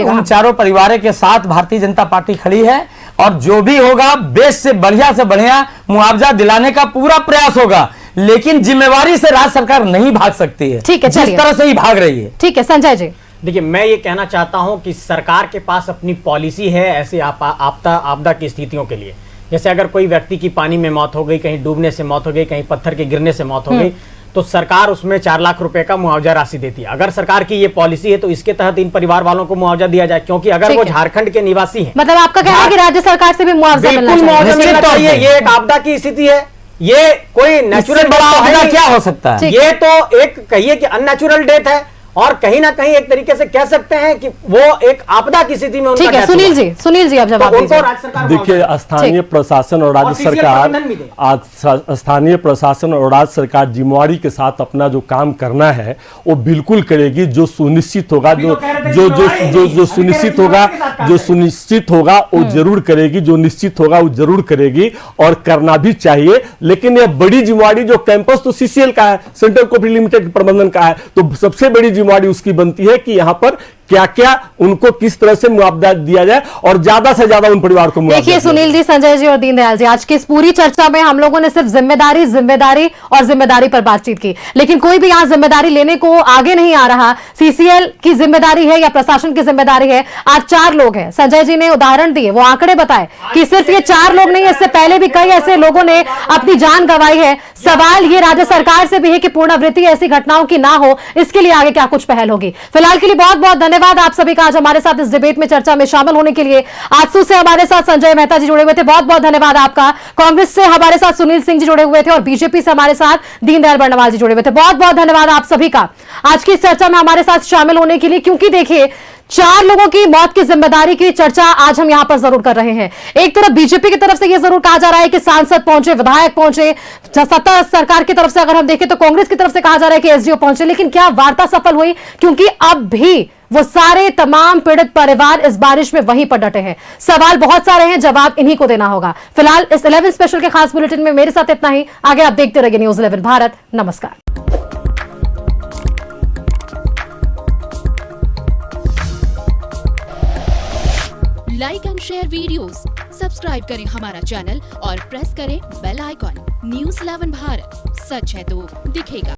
उन चारों परिवारों के साथ भारतीय जनता पार्टी खड़ी है, और जो भी होगा बेस से बढ़िया मुआवजा दिलाने का पूरा प्रयास होगा, लेकिन जिम्मेवारी से राज्य सरकार नहीं भाग सकती है, ठीक है, जिस तरह से ही भाग रही है। ठीक है संजय जी। देखिए, मैं ये कहना चाहता हूं कि सरकार के पास अपनी पॉलिसी है ऐसे आपदा की स्थितियों के लिए। जैसे अगर कोई व्यक्ति की पानी में मौत हो गई, कहीं डूबने से मौत हो गई, कहीं पत्थर के गिरने से मौत हो गई, तो सरकार उसमें 4 लाख रुपए का मुआवजा राशि देती है। अगर सरकार की ये पॉलिसी है तो इसके तहत इन परिवार वालों को मुआवजा दिया जाए, क्योंकि अगर वो झारखंड के निवासी हैं, मतलब आपका कहना है कि राज्य सरकार से भी मुआवजा मिलना चाहिए। ये एक आपदा की स्थिति है, ये कोई नेचुरल बड़ा आपदा क्या हो सकता है? ये तो एक कहिए कि अननेचुरल डेथ है, और कहीं ना कहीं एक तरीके से कह सकते हैं कि वो एक आपदा की स्थिति में उनका। ठीक है, सुनील जी आप जवाब दीजिए। देखिए, स्थानीय प्रशासन और राज्य सरकार, स्थानीय प्रशासन और राज्य सरकार जिम्मेवारी के साथ अपना जो काम करना है वो बिल्कुल करेगी। जो सुनिश्चित होगा, जो सुनिश्चित होगा वो जरूर करेगी, जो निश्चित होगा वो जरूर करेगी, और करना भी चाहिए। लेकिन ये बड़ी जिम्मेवारी जो कैंपस तो सीसीएल का है, सेंट्रल कोऑपरेटिव लिमिटेड प्रबंधन का है, तो सबसे बड़ी जिम्मेवारी उसकी बनती है कि यहां पर क्या क्या उनको किस तरह से मुआवजा दिया जाए, और ज्यादा से ज्यादा उन परिवार को मुआवजा। देखिए सुनील जी, संजय जी और दीनदयाल जी, आज की इस पूरी चर्चा में हम लोगों ने सिर्फ जिम्मेदारी पर बातचीत की, लेकिन कोई भी यहां जिम्मेदारी लेने को आगे नहीं आ रहा। सीसीएल की जिम्मेदारी है या प्रशासन की जिम्मेदारी है? आज 4 लोग हैं, संजय जी ने उदाहरण दिए, वो आंकड़े बताए कि सिर्फ ये 4 लोग नहीं, इससे पहले भी कई ऐसे लोगों ने अपनी जान गंवाई है। सवाल ये राज्य सरकार से भी है कि पुनरावृत्ति ऐसी घटनाओं की ना हो, इसके लिए आगे क्या कुछ पहल होगी। फिलहाल के लिए बहुत बहुत धन्यवाद आप सभी का आज हमारे साथ इस डिबेट में, चर्चा में शामिल होने के लिए। आजसू से हमारे साथ संजय मेहता जी जुड़े हुए थे, बहुत बहुत धन्यवाद आपका। कांग्रेस से हमारे साथ सुनील सिंह जी जुड़े हुए थे, और बीजेपी से हमारे साथ दीनदयाल बर्णवाल जी जुड़े हुए थे। बहुत बहुत धन्यवाद आप सभी का आज की इस चर्चा में हमारे साथ शामिल होने के लिए, क्योंकि देखिए 4 लोगों की मौत की जिम्मेदारी की चर्चा आज हम यहां पर जरूर कर रहे हैं। एक तरफ बीजेपी की तरफ से यह जरूर कहा जा रहा है कि सांसद पहुंचे, विधायक पहुंचे, सत्ता सरकार की तरफ से अगर हम देखें तो कांग्रेस की तरफ से कहा जा रहा है कि एसडीओ पहुंचे, लेकिन क्या वार्ता सफल हुई? क्योंकि अब भी वो सारे तमाम पीड़ित परिवार इस बारिश में वहीं पर डटे हैं। सवाल बहुत सारे हैं, जवाब इन्हीं को देना होगा। फिलहाल इस 11 स्पेशल के खास बुलेटिन में मेरे साथ इतना ही। आगे आप देखते रहिए न्यूज़ 11 भारत। नमस्कार। Like and share videos, subscribe करें हमारा चैनल और प्रेस करें बेल आइकॉन। न्यूज़ 11 भारत, सच है तो दिखेगा।